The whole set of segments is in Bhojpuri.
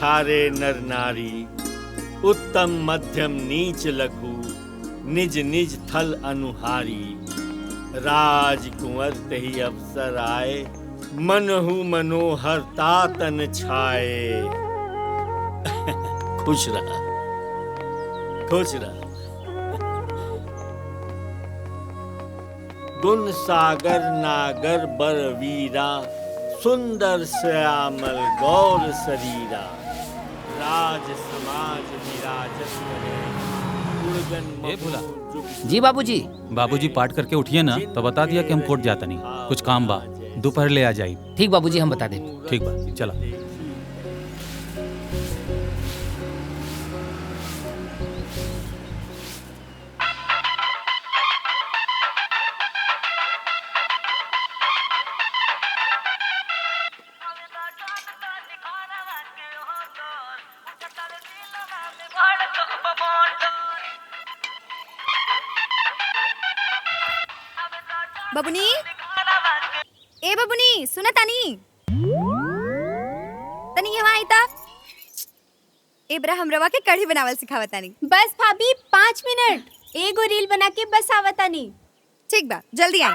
खारे नर नारी, उत्तम मध्यम नीच लघु, निज निज थल अनुहारी। राजकुंवर तहि अवसर आए, मनहु मनोहर तातन छाए। खुश रहा, खुश रहा। गुण सागर नागर बरवीरा, सुंदर श्यामल गौर शरीरा। राज समाज विराजत करे, जी बाबूजी। बाबूजी पाठ करके उठिए ना तो बता दिया कि हम कोर्ट जाता नहीं, कुछ काम बा, दोपहर ले आ जाई। ठीक बाबूजी, हम बता दें। ठीक बा, चला। बबुनी, ए बबुनी, सुना तानी तनी यहाँ आई ता। एबरा हमरवा के कढ़ी बनावल सिखावा तानी। बस भाभी 5 मिनट, एगो रील बना के बस आवतानी। ठीक बा, जल्दी आई।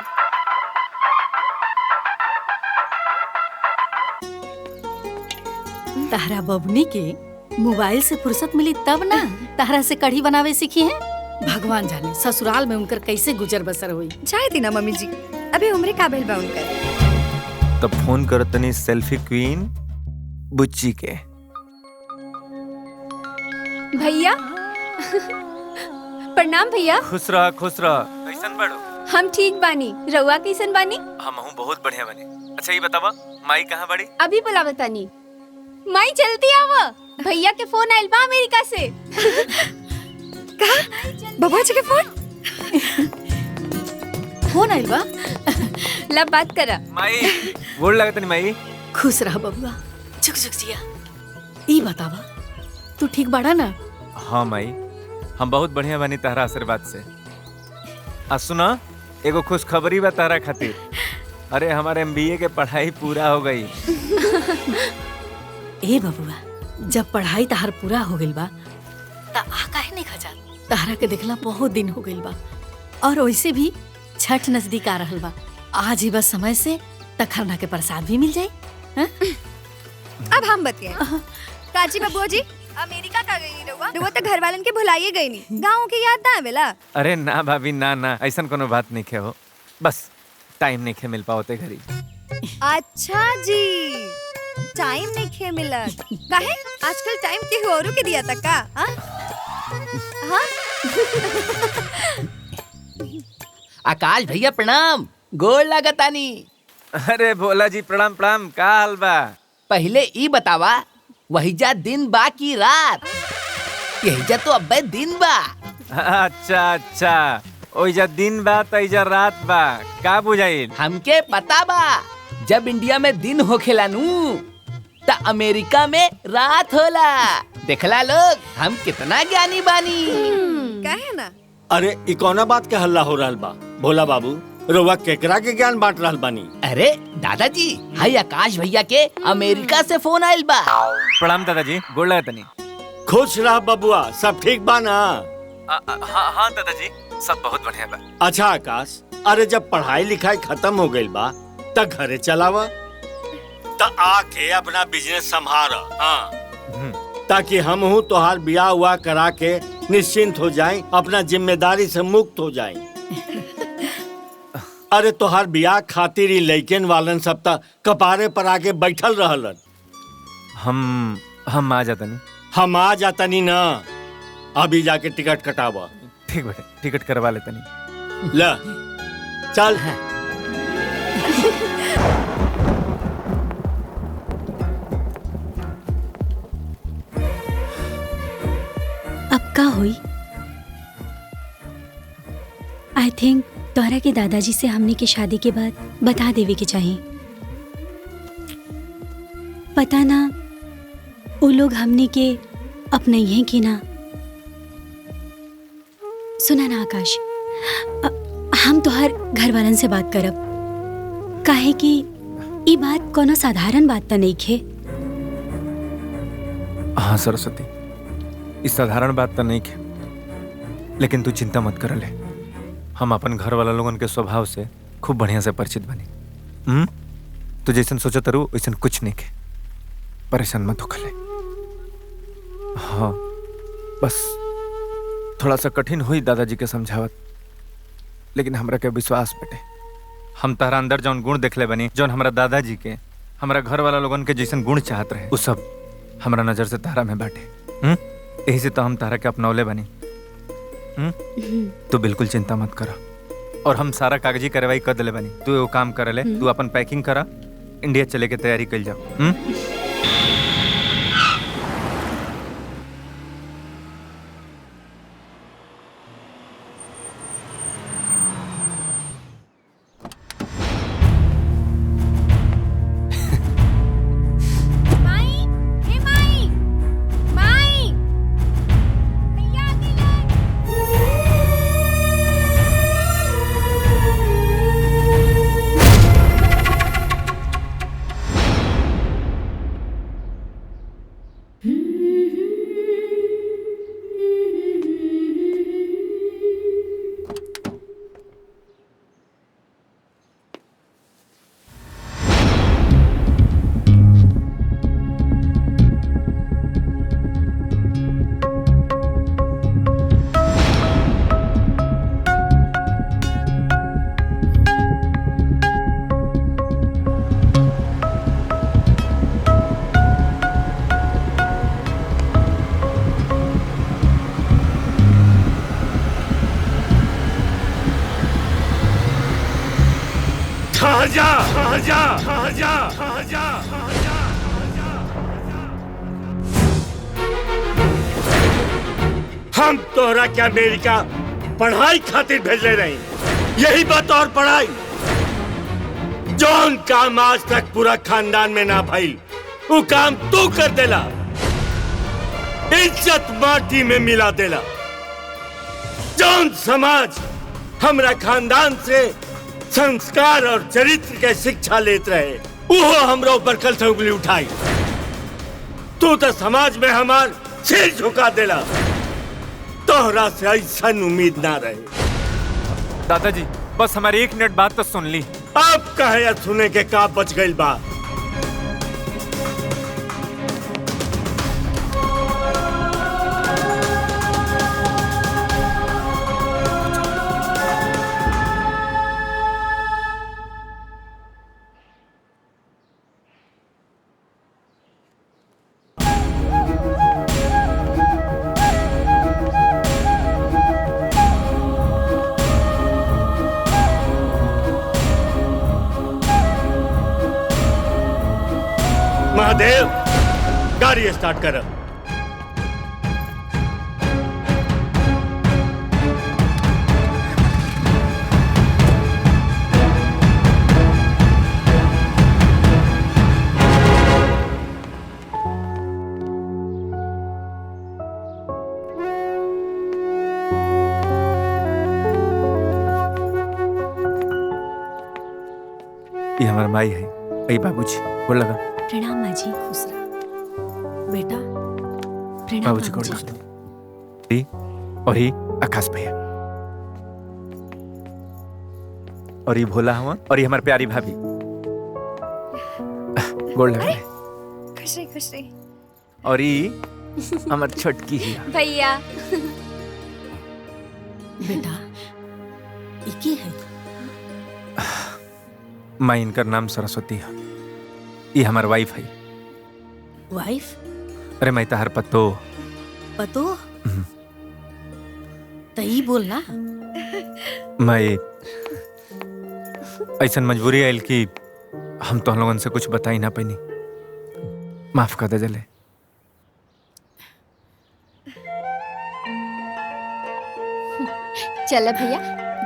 तारा बबनी के मोबाइल से फुर्सत मिली तब ना तारा से कढ़ी बनावे सीखी है। भगवान जाने ससुराल में उनकर कैसे गुजर बसर हुई। चाहे थी ना मम्मी जी, अभी उम्र काबिल बा उनकर। तब फोन करो तनी सेल्फी क्वीन बुच्ची के। भैया प्रणाम भैया। खुश रह, खुश रह। कैसन बड़ो? हम ठीक बानी, रउआ कैसन बानी? हमहू बहुत बढ़िया बानी। अच्छा ये बतावा, माई कहाँ बड़ी? अभी बुलावतानी। माई जल्दी आवा, भैया के फोन आइल बा अमेरिका से। कहा? बबुआ जी के फोन? फोन आइल बा? लब बात करा। माई गोड़ लागत नहीं माई। खुश रह बबुआ, झुक झुक जिया। ई बतावा, तू ठीक बाड़ा ना? हाँ माई, हम बहुत बढ़िया बानी तहरा आशीर्वाद से। आ सुना, एगो खुश खबरी बा तहरा खातिर। अरे हमारे MBA के पढ़ाई पूरा हो गई। ए बबुआ, जब पढ़ाई तहार पूरा हो गइल बा त आ काहे नहीं खजा? तहरा के देखला बहुत दिन हो गइल बा, और वैसे भी छठ नजदीक आ रहल बा। आज ही बस समय से तखरना के प्रसाद भी मिल जाई। अब हम बतिए। काची बबुआ जी, अमेरिका का गई रहुआ? रहुआ तो घर वालन के भुलाइए गई नहीं, गाँव के याद ना आवेला? अरे ना भाभी, ना ना, ऐसा कोनो बात नहीं खे हो, बस टाइम नहीं खे मिल पाओते घरी। अच्छा जी, टाइम नहीं खे मिलत काहे? आजकल टाइम के औरों के दिया तक का? हाँ? आकाश भैया प्रणाम, गोड़ लागतानी। अरे भोला जी प्रणाम प्रणाम, का हाल बा? पहले ई बतावा, वहीजा दिन बा की रात? यहीजा तो अब्बे दिन बा। अच्छा अच्छा, ओइजा दिन बा त इजा रात बा, का बुझाइल? हमके पता बा, जब इंडिया में दिन होखेला नू त अमेरिका में रात होला। देखला लोग, हम कितना ज्ञानी बानी। काहे ना? अरे ई कौना बात के हल्ला हो रहल बा? भोला बाबू, रउआ केकरा के ज्ञान बांट रहल बानी? अरे दादाजी, हाय आकाश भैया के अमेरिका से फोन आइल बा। प्रणाम दादाजी, गोड़ लागत तनी। खुश रह बबुआ, सब ठीक बा ना? हाँ हाँ दादाजी, सब बहुत बढ़िया बा। अच्छा आकाश, अरे जब पढ़ाई लिखाई खत्म हो गइल बा त घरे चलावा, त आके अपना बिजनेस संभाल। हाँ, ताकि हम हूँ तोहार बियाह हुआ करा के निश्चिंत हो जाएं, अपना जिम्मेदारी से मुक्त हो जाएं। अरे तोहार बियाह खातिर ही लइकन वालन सब तक कपारे पर आके बैठल रहलन। हम आ जाता नहीं। हम आ जाता नहीं ना, अभी जाके टिकट कटावा। ठीक बेटे, टिकट करवा लेता नहीं। ला चल। अब का हुई? आई थिंक तोहरा के दादाजी से हमने की शादी के बाद बता देवे के चाहिए। पता ना वो लोग हमने के अपने ही की ना। सुना ना आकाश, हम तोहर घर वालन से बात करब, काहे कि ई बात कोनो साधारण बात तो नहीं खे। हाँ सरस्वती, इस साधारण बात तो नहीं है, लेकिन तू चिंता मत कर ले। हम अपन घर वाला लोगन के स्वभाव से खूब बढ़िया से परिचित बनी। तू जैसन सोचो तरु वैसन कुछ नहीं के, परेशान मत होकर ले। हाँ बस थोड़ा सा कठिन हुई दादाजी के समझावत, लेकिन हमरा के विश्वास बेटे, हम तारा अंदर जौन गुण देखले बनी, जौन हमरा दादाजी के हमरा घर वाला लोगन के जैसन गुण चाहत रहे, वो सब हमरा नजर से तारा में बाटे। यही से तो हम तारा के अपनौले बनी। तू बिल्कुल चिंता मत करा, और हम सारा कागजी कार्रवाई कर दिले बनी। तू एगो काम कर ले, तू अपन पैकिंग करा, इंडिया चले के तैयारी कर जाओ। हम तोहरा के अमेरिका पढ़ाई खातिर भेजले रही, यही बात। और पढ़ाई जौन काम आज तक पूरा खानदान में ना भइल, वो काम तू कर देला, इज्जत माटी में मिला देला। जौन समाज हमरा खानदान से संस्कार और चरित्र के शिक्षा लेत रहे, वो हमरा ऊपर कल से उंगली उठाई। तू तो समाज में हमार सिर झुका देला। तोहरा से ऐसा उम्मीद ना रहे। दादाजी बस हमारी एक मिनट बात तो सुन ली। अब कहे सुने के का बच गई बात। महादेव, गाड़ी स्टार्ट कर। ये हमारा माई है। आई बाबूजी बोल लगा। प्रणाम माँ जी। खुश रह बेटा। प्रणाम बाबूजी को बाबूजी। और ही आकाश भैया, और ये भोला हुआ, और ये हमारी प्यारी भाभी। गोल लगा। खुश रही खुश रही। और ये हमारी छोटकी ही भैया। बेटा ये की है? माँ, इनका नाम सरस्वती है। ये हमार वाइफ है। वाइफ? अरे मैं तहर पतो पतो तई बोलना। मैं ऐसा मजबूरी आयल कि हम तो लोगन से कुछ बता ही ना पैनी। माफ कर दे जले। चला भैया,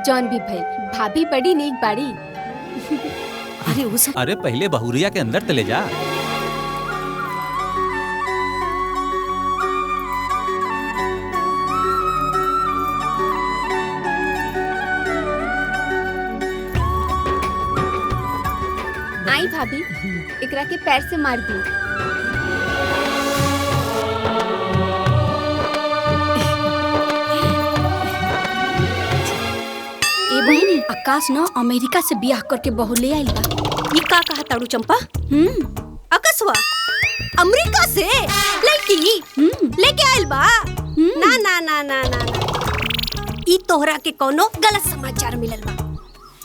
जॉन भी भइल, भाभी बड़ी नेक बाड़ी। अरे वो सब अरे पहले बहुरिया के अंदर चले जा। आई भाभी, एकरा के पैर से मार दी। आकाश न अमेरिका से बियाह करके बहू ले आइल बा। ये का कहा ताड़ू चंपा? अकसवा अमेरिका से लड़की लेके आइल बा? ना ना ना ना ना ई तोहरा के कोनो गलत समाचार मिलल बा।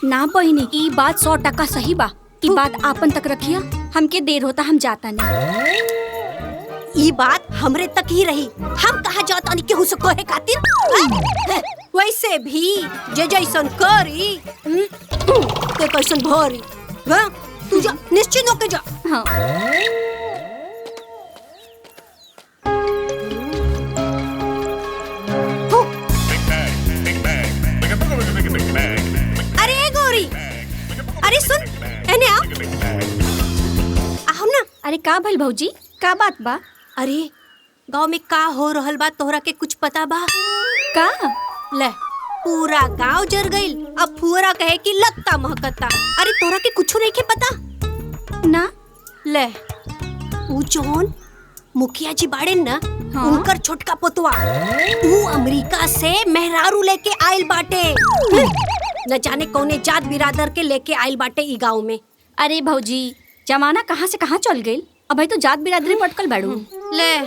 ना बहिनी, ई बात 100% सही बा। ई बात आपन तक रखिया, हमके देर होता, हम जाता नहीं। ई बात हमरे तक ही रही, हम कहा जाता नहीं केहू से कहे खातिर। वैसे भी जे जैसन करी ते कैसन भरी। तू जा, निश्चिंत होके जा। हाँ। अरे गौरी, अरे सुन, एने आ। हम ना। अरे का भइल भौजी, का बात बा? अरे गांव में का हो रहल बा तोहरा के कुछ पता बा? का? ले पूरा गांव जर गइल, अब फुहरा कहे कि लत्ता महकता। अरे तोहरा के कुछ नहीं के पता ना? ले ऊ जौन मुखिया जी बाड़े न, हाँ? उनकर छोटका पोतवा ऊ अमेरिका से मेहरारू लेके आइल बाटे। न जाने कौने जात बिरादर के लेके आइल बाटे ई गांव में। अरे भौजी, जमाना कहाँ से कहाँ चल गइल। अब भाई तो जात बिरादरी पटकल बाड़ू। ले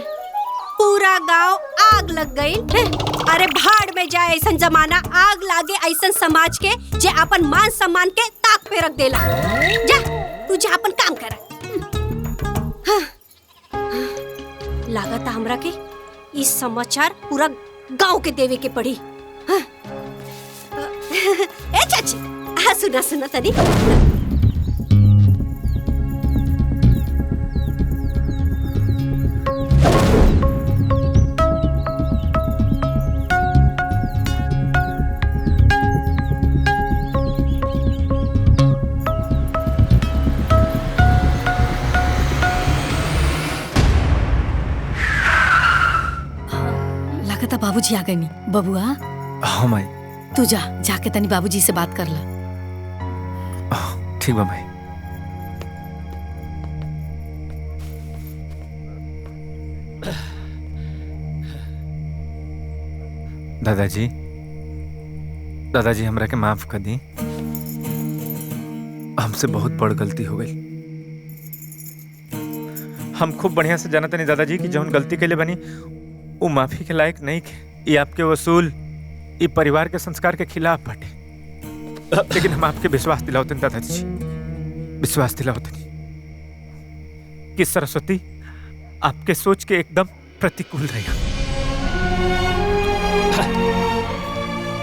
पूरा गांव आग लग गई। अरे भाड़ में जाए ऐसा जमाना, आग लागे ऐसा समाज के जे अपन मान सम्मान के ताक पे रख देला। जा तू जा अपन काम कर। लागत हमरा के इस समाचार पूरा गांव के देवे के पड़ी। ए चाची, सुना सुना तनी। बाबूजी आ गए नी। बबुआ हाँ माई। तू जा, जाके तनी बाबूजी से बात कर ला। ठीक बा माई। दादाजी, दादाजी हमरा के माफ कर दी। हमसे बहुत बड़ गलती हो गई। हम खूब बढ़िया से जानते नहीं दादाजी कि जौन गलती के लिए बनी वो माफी के लायक नहीं के। ये आपके वसूल, ये परिवार के संस्कार के खिलाफ बाटे। लेकिन हम आपके विश्वास दिलावते दादाजी जी, विश्वास दिलावते कि सरस्वती आपके सोच के एकदम प्रतिकूल रहेगा।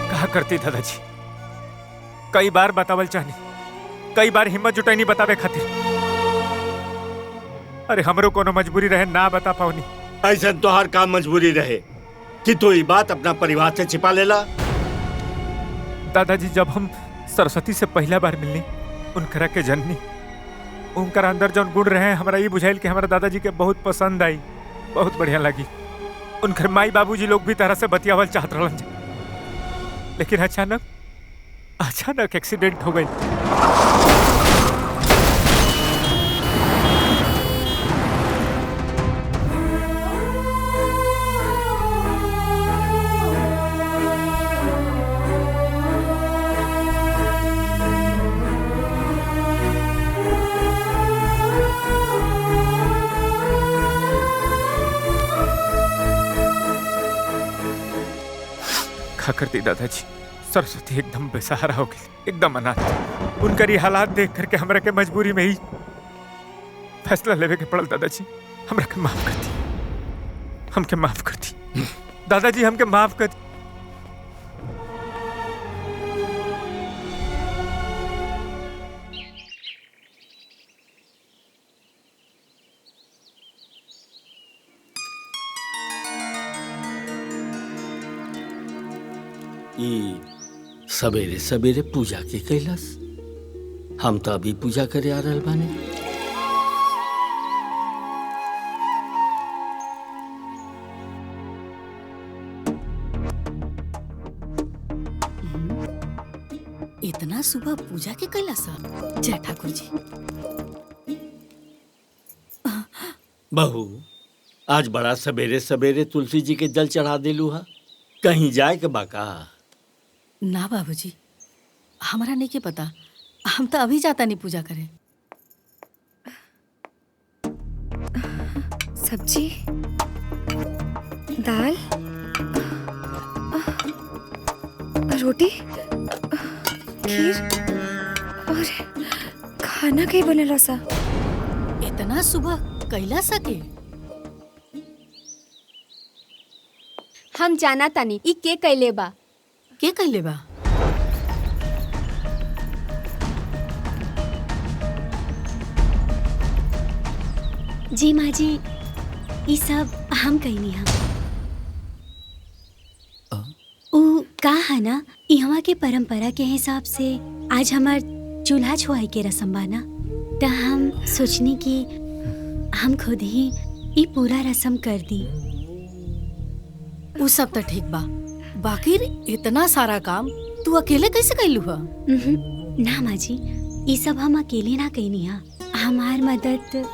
कहा करती दादाजी, कई बार बतावल चाहनी, कई बार हिम्मत जुटाई बतावे खातिर। अरे हमरो कोनो मजबूरी रहे ना बता पाऊनी। ऐसा तोहार का मजबूरी रहे कि तू ये बात अपना परिवार से छिपा लेला? दादाजी, जब हम सरस्वती से पहला बार मिलनी, उनकरा के जननी, उनकर अंदर जौन गुण रहे हमरा ये बुझाइल कि हमारा दादाजी के बहुत पसंद आई, बहुत बढ़िया लगी। उनकर माई बाबूजी लोग भी तरह से बतियावल चाहत रहलन, लेकिन अचानक एक्सीडेंट हो गई। करती दादाजी, सरस्वती एकदम बेसहारा हो गई, एकदम अनाथ। उनकर ये हालात देख करके हमरा के मजबूरी में ही फैसला लेवे के पड़ल। दादाजी हमरा के माफ कर दी, हमके माफ कर दी दादाजी, हमके माफ कर दी। सवेरे सवेरे पूजा के कैलाश, हम तो अभी पूजा करे आ रहल बानी। इतना सुबह पूजा के कैलाश? जय ठाकुर जी। बहू, आज बड़ा सवेरे सवेरे तुलसी जी के जल चढ़ा दिलू हा, कहीं जाए के बाका? ना बाबूजी, हमारा नहीं के पता, हम तो अभी जाता नहीं पूजा करे। सब्जी, दाल, रोटी, खीर और खाना कहीं बनेला सा। इतना सुबह कैला सके? हम जाना तानी ई के कैले बा। के कैले बा? जी माँ जी, ई सब हम कहनी हम। ऊ का है ना, यहाँ के परंपरा के हिसाब से आज हमार चूल्हा छुआई के रस्म बा ना, तो हम सोचनी कि हम खुद ही ई पूरा रस्म कर दी। उ सब तो ठीक बा, बाकी इतना सारा काम तू अकेले कैसे कैलू हा? ना माँ जी, ई सब हम अकेले ना कहनी हा, हमार मदद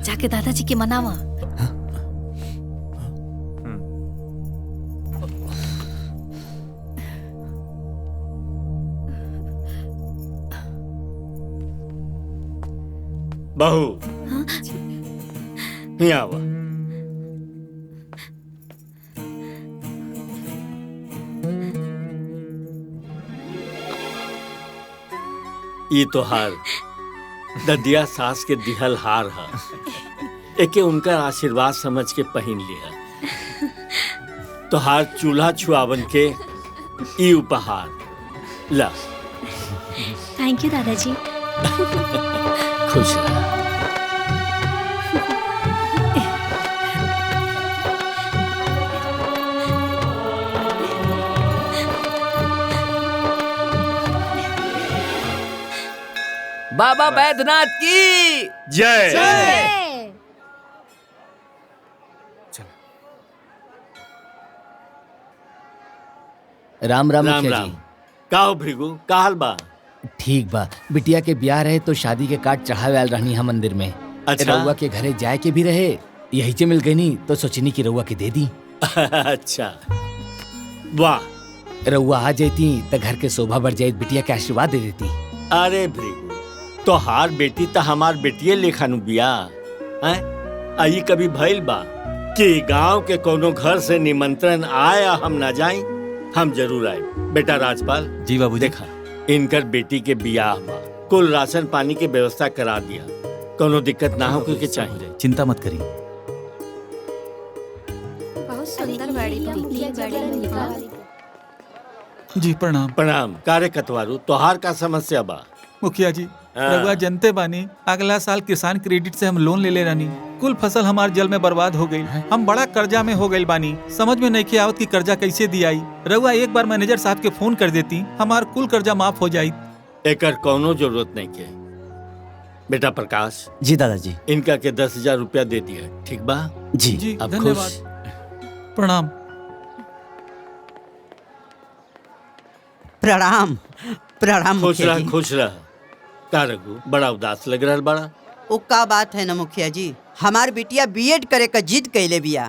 जाके दादाजी के मनावा। बहू, यहाँ आवा। ये तो हार ददिया सास के दिहल हार है, एके उनका आशीर्वाद समझ के पहन लिया। तो हार चूल्हा छुआवन के ई उपहार ला। थैंक यू दादाजी। खुश रह। बाबा बैद्यनाथ की जय। राम राम राम मुखिया राम। जी। का हो भृगु, का हाल बा? ठीक बा, बिटिया के ब्याह रहे तो शादी के कार्ड चढ़ावे आल रहनी हम मंदिर में। अच्छा। रउआ के घरे जाए के भी रहे, यही से मिल गई नी तो सोचनी कि रउआ के दे दी। अच्छा, वाह। रउआ आ जाती तो घर के शोभा बढ़ जाये, बिटिया के आशीर्वाद दे देती। अरे भृगु, तो हार बेटी तो हमार बेटिये लेखानु बिया हैं? आई कभी भइल बा कि गांव के कोनो घर से निमंत्रण आए हम ना जाई? हम जरूर आए। बेटा राजपाल जी बाबूजी। देखा, इनकर बेटी के बियाह बा, कुल राशन पानी के व्यवस्था करा दिया, कोनो दिक्कत ना हो के चाहिए। चिंता मत करिए। बहुत सुंदर गाड़ी जी प्रणाम। प्रणाम। कार्य कतवारू, तोहार का समस्या बा? मुखिया जी, हाँ। रउआ जनते बानी, अगला साल किसान क्रेडिट से हम लोन ले ले रानी, कुल फसल हमार जल में बर्बाद हो गई। हम बड़ा कर्जा में हो गई बानी, समझ में नहीं आवत कि कर्जा कैसे दियाई। रउआ एक बार मैनेजर साहब के फोन कर देती, हमार कुल कर्जा माफ हो जाई। एकर कोनो जरूरत नहीं के। बेटा प्रकाश। जी दादाजी। इनका के 10,000 रुपया दे दिया, ठीक बा? जी जी अब धन्यवाद। खुश? प्रणाम। प्रणाम प्रणाम खुश मुखिया रह, जी। खुश रह। का रघु, बड़ा उदास लग रहा बड़ा। ओ का बात है ना मुखिया जी, हमार बिटिया बीएड करे का जिद कैले बिया,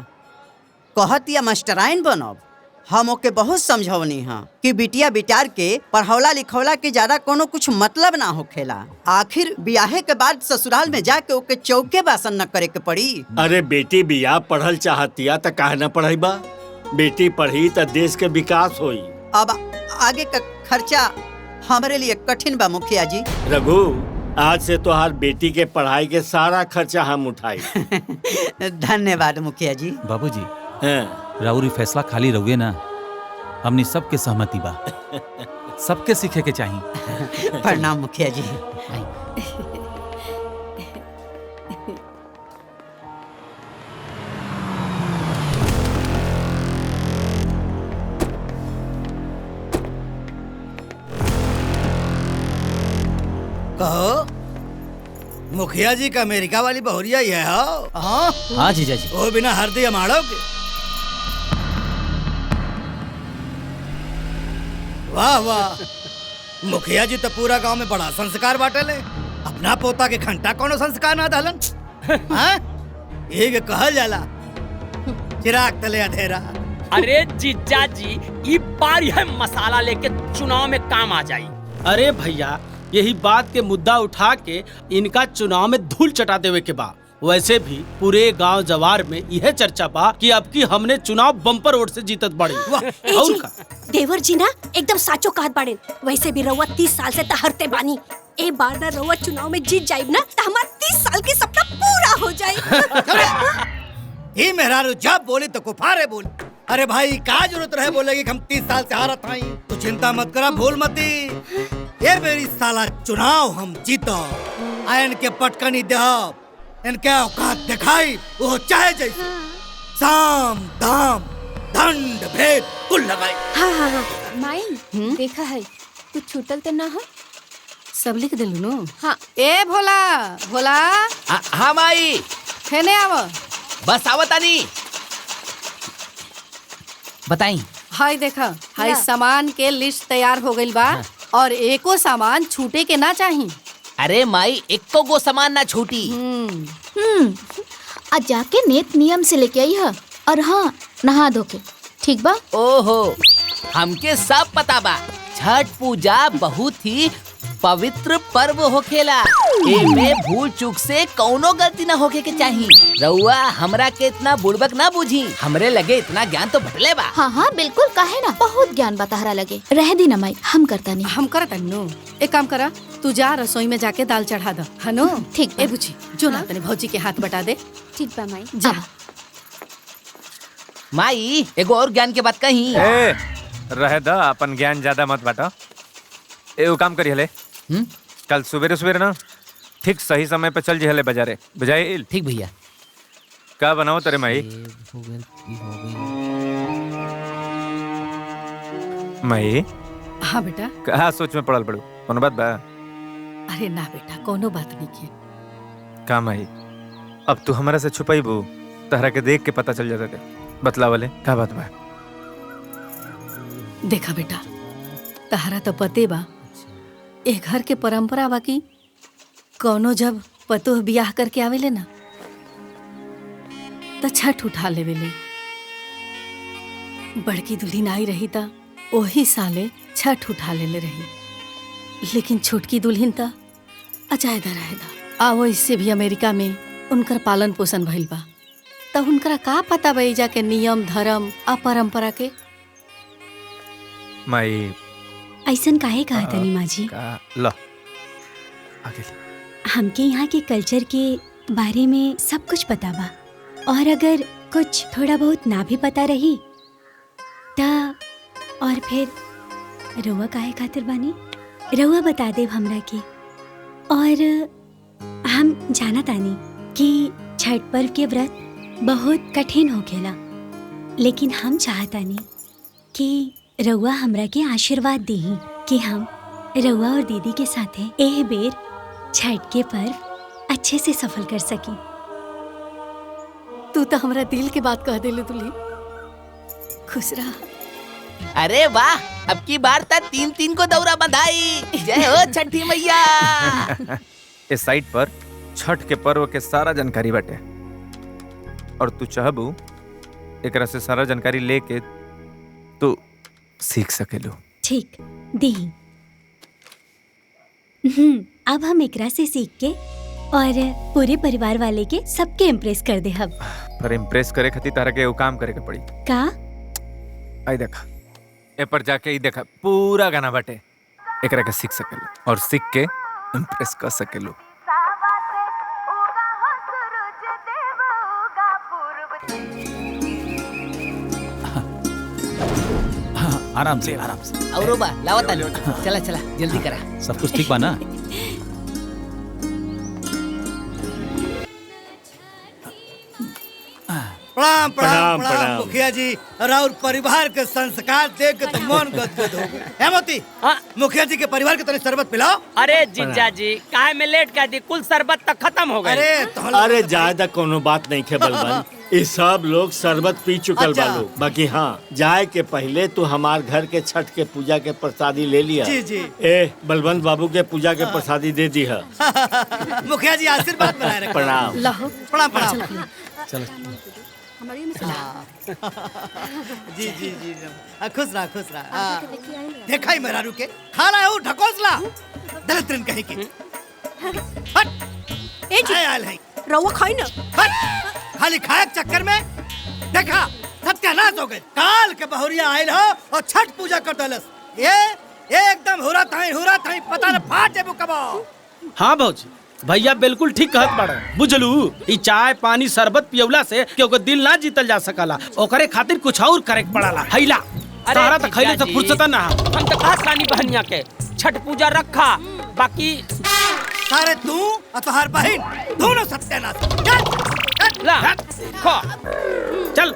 कहतिया मास्टराइन बनब। हम ओके बहुत समझौनी हाँ कि बिटिया बिटार के पढ़ौला लिखौला के ज्यादा कोनो कुछ मतलब ना होखेला। आखिर ब्याहे के बाद ससुराल में जाके ओके चौके बासन न करे के पड़ी। अरे बेटी बिया पढ़ल चाहतिया त काहे न पढ़ाई बा? बेटी पढ़ी त देश के विकास होई। अब आगे का खर्चा हमारे लिए कठिन बा मुखिया जी। रघु, आज से तोहार बेटी के पढ़ाई के सारा खर्चा हम उठाई। धन्यवाद मुखिया जी। बाबूजी, हाँ। राउरी फैसला खाली रहुए ना, हमनी सबके सहमति बा, सबके सीखे के चाहिए। प्रणाम मुखिया जी। कहो मुखिया जी का अमेरिका वाली बहुरिया ही है। हाँ हाँ जीजा जी। वो बिना हरदी अमाड़ो के। वाह वाह, मुखिया जी तो पूरा गांव में बड़ा संस्कार बांटले। अपना पोता के घंटा कोनो संस्कार ना डालन। हाँ? ये कहल जाला चिराग तले अंधेरा। अरे जीजा जी, ये बार है मसाला लेके चुनाव में काम आ जाई। अरे भैया, यही बात के मुद्दा उठा के इनका चुनाव में धूल चटा देवे के बा। वैसे भी पूरे गांव जवार में यह चर्चा बा कि अब की हमने चुनाव बम्पर वोट से जीतत बड़ी। और का देवर जी ना एकदम साचो कहत बाड़े। वैसे भी रउआ 30 साल से तहरते बानी। एक बार ना रउआ चुनाव में जीत जाइब ना तो हमार 30 साल के सपना पूरा हो जाए। ये मेहरारू जब बोली तो कुफारे बोली। अरे भाई का जरूरत रहे बोलेगी कि हम 30 साल से हारत हई। तू चिंता मत करा, भूल मत दी। ये मेरी साला चुनाव हम जीतो। आयन के पटकनी देहब, इनके औकात दिखाई, वो चाहे जैसे साम दाम दंड भेद कुल लगाई। हाँ माई देखा है कुछ छूटल तो ना हो। सब लिख दिलू नो। हाँ। ए भोला भोला। हाँ माई। खेने आव। बस आवतानी। बताई। हाय देखा, हाय सामान के लिस्ट तैयार हो गइल बा। और एको सामान छूटे के ना चाहिए। अरे माई, एको गो सामान ना छूटी। आज जाके नियत नियम से लेके आई है। और हाँ, नहा धो के ठीक बा। ओहो, हमके सब पता बा। छठ पूजा बहुत ही पवित्र पर्व होखेला। एमे भूल चूक से कौनो गलती ना होके के चाहिए। रउआ हमरा के इतना बुड़बक ना बुझी। हमरे लगे इतना ज्ञान तो बटले बा। हाँ बिल्कुल, काहे ना, बहुत ज्ञान बताहरा लगे। रह दी ना माई, हम करता नहीं। हम करता नो। एक काम करा, तू जा रसोई में जाके दाल चढ़ा दो। हनो ठीक। ए बुची जो ना तने भौजी के हाथ बटा दे। ठीक बा माई। जा माई, एगो और ज्ञान के बात कही। रह दा, अपन ज्ञान ज्यादा मत बांटा। एगो काम करी हले, कल सुबेरे सुबेरे ना ठीक सही समय पे चल जी बाजारे। बुझाइल? ठीक भैया। का बनाओ तेरे माई? माई। हाँ बेटा। कहा सोच में पड़ल पड़ू? कोनो बात बा? अरे ना बेटा, कोनो बात नहीं की। का माई, अब तू हमारा से छुपाईबू? तहरा के देख के पता चल जाता थे। बतला वाले का बात बा? देखा बेटा, तहरा तो पते बा ए घर के परंपरा बा कि कौनो जब पतोह बियाह करके आवेले ना तो छठ उठा लेवेले। बड़की दुल्हन आई रही ता ओही साले छठ उठा लेले रही। लेकिन छोटकी दुल्हन ता अजायदा रहेदा। आवो इससे भी अमेरिका में उनकर पालन पोषण भइल बा। तब उनकरा का पता बा एजा के नियम धर्म आ परंपरा के। माई ऐसन काहे कहा तनी माँ जी? ला आगे। हमके यहाँ के कल्चर के बारे में सब कुछ पता बा। और अगर कुछ थोड़ा बहुत ना भी पता रही ता और फिर रउआ काहे खातिर बानी? रउआ बता देव हमरा के। और हम जाना तानी कि छठ पर्व के व्रत बहुत कठिन होखेला, लेकिन हम चाहतानी कि रउआ हमरा के आशीर्वाद दीही कि हम रउआ और दीदी के साथे एह बेर छठ के पर्व अच्छे से सफल कर सकी। तू तो हमरा दिल के बात कह देले दुल्ही। खुश रहा। अरे वाह, अब की बार ता 3-3 को दौरा बंधाई। जय हो छठी मैया। इस साइट पर छठ के पर्व के सारा जानकारी बाटे और तू चाहबू एकरा से सारा जानकारी लेके तू सीख सकेलू। ठीक दी। अब हम एकरा से सीख के और पूरे परिवार वाले के सबके इम्प्रेस कर दे। हम पर इम्प्रेस करे खातिर तारा के वो काम करे के पड़ी। का? आई देखा, ए पर जाके ई देखा पूरा गाना बाटे। एकरा के सीख सकेलू और सीख के इम्प्रेस कर सकेलू। आराम से आराम से। औरो बा लावता लो। चला चला जल्दी करा। सब कुछ ठीक बा ना? प्रणाम प्रणाम प्रणाम, प्रणाम प्रणाम। मुखिया जी और परिवार के संस्कार देख के तो मन गदगद हो गया। है मोती मुखिया जी के परिवार के तने शरबत पिलाओ। अरे जीजा जी काहे में लेट कर दी, कुल शरबत तक खत्म हो गए। अरे ज्यादा कोनो बात नहीं खे बलबन, ये सब लोग शरबत पी चुकल अच्छा। बालू। बाकी हाँ, जाए के पहले तू हमार घर के छठ के पूजा के प्रसादी ले लिया। जी, जी। ए बलवंत बाबू के पूजा के प्रसादी दे दी है। मुखिया जी आशीर्वाद बनाए रखें। प्रणाम। लाहो प्रणाम प्रणाम। चलो जी जी जी खुश रहा खुश रहा। देखा ही मेरा रुके खा रहा हूँ ढकोसला दलित ट्रेन कहीं की। ए जी आयल है रउआ खाई ना। खाली खाए के चक्कर में देखा सत्यानाश हो गए। काल के बहुरिया आयल हो और छठ पूजा कर दलस। ये एकदम हुरा थाई पता न फाटे बुकबा। हाँ भौजी भैया बिल्कुल ठीक कहत बाड़ा। बुझलू ई चाय पानी शरबत पियवला से क्योंकि दिल ना जीतल जा सकला, ओकरे खातिर कुछ और करे के पड़ाला। हैला तारा तो खैले से फुर्सत ना। हम तो कहत रानी बहनिया के छठ पूजा रखा, बाकी सारे तू और तुम्हार बहन दोनों सत्यानाश। चल ला खा चल।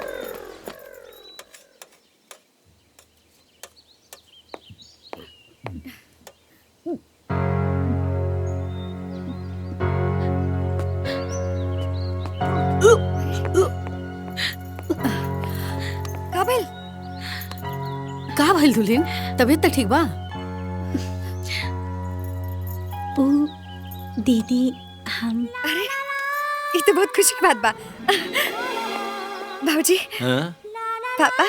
का भइल दुल्हन, तबीयत तो ठीक बा? ओ दीदी हम अरे ये तो बहुत खुशी की बात बा। बाबूजी पापा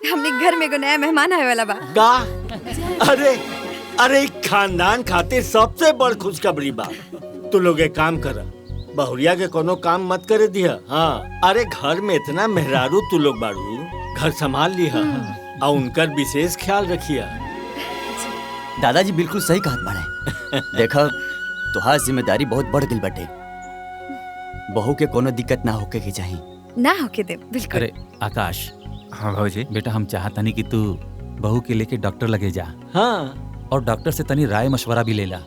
हमने घर में एगो नया मेहमान आए वाला बा। गा अरे अरे खानदान खातिर सबसे बड़ खुशखबरी बा। तू लोग एक काम कर, बहुरिया के कोनो काम मत करे दिया। हाँ अरे घर में इतना मेहरारू तू लोग बाड़ू, घर संभाल लिया और उनकर विशेष ख्याल रखिया। दादाजी बिल्कुल सही कहत बाड़े। देखा तुहार जिम्मेदारी बहुत बढ़ गई बटे। बहू के कोनो दिक्कत ना होके के चाहिए। ना होके दे बिल्कुल। अरे आकाश। हाँ भाजी। बेटा हम चाहतनी कि तू बहू के लेके डॉक्टर लगे जा। हाँ और डॉक्टर से तनी राय मशवरा भी ले ला।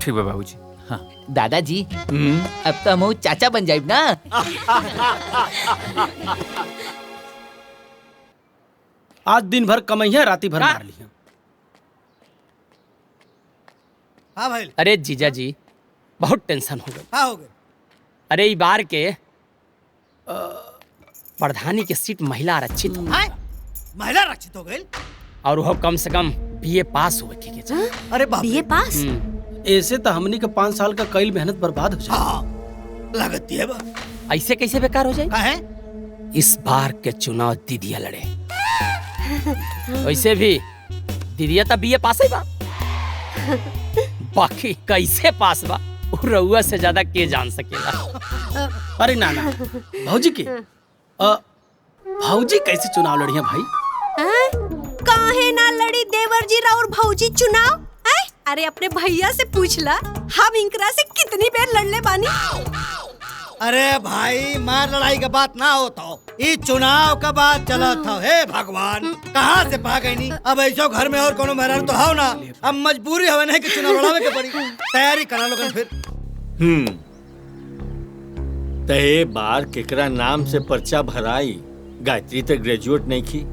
ठीक बा बाबूजी। हाँ दादाजी अब तो हम चाचा बन जाइब ना। आज दिन भर कमैया राती भर मार लिया। हाँ भाई। अरे जीजा जी बहुत टेंशन हो गई। हाँ हो गए। अरे ई बार के प्रधानी के सीट महिला आरक्षित हो। महिला आरक्षित हो गई और वो कम से कम बीए पास हुए के चाहिए। अरे बाप बीए पास? ऐसे तो हमनी के 5 साल का कई मेहनत बर्बाद हो जाए। लगती है बा। ऐसे कैसे बेकार हो जाए? है? इस बार के चुनाव दीदिया लड़े। वैसे भी दीदिया तो बीए पास है बा, बाकी कैसे पास बा रउआ से ज्यादा के जान सकेला। अरे ना ना भौजी के भौजी कैसे चुनाव लड़ी है भाई? काहे ना लड़ी देवर जी राउर भौजी चुनाव? अरे अपने भैया से पूछला, हम इनकरा से कितनी बार लड़ले बानी। अरे भाई मार लड़ाई का बात ना होता हो, ये चुनाव का बात चला था। हे भगवान कहाँ से पा गई नहीं। अब ऐसा घर में और कोनो मेहरान तो हो ना, अब मजबूरी हवे नहीं कि चुनाव लड़ावे के पड़ी। तैयारी करा लो फिर। ते बार केकरा नाम से पर्चा भराई? गायत्री तो ग्रेजुएट नहीं की।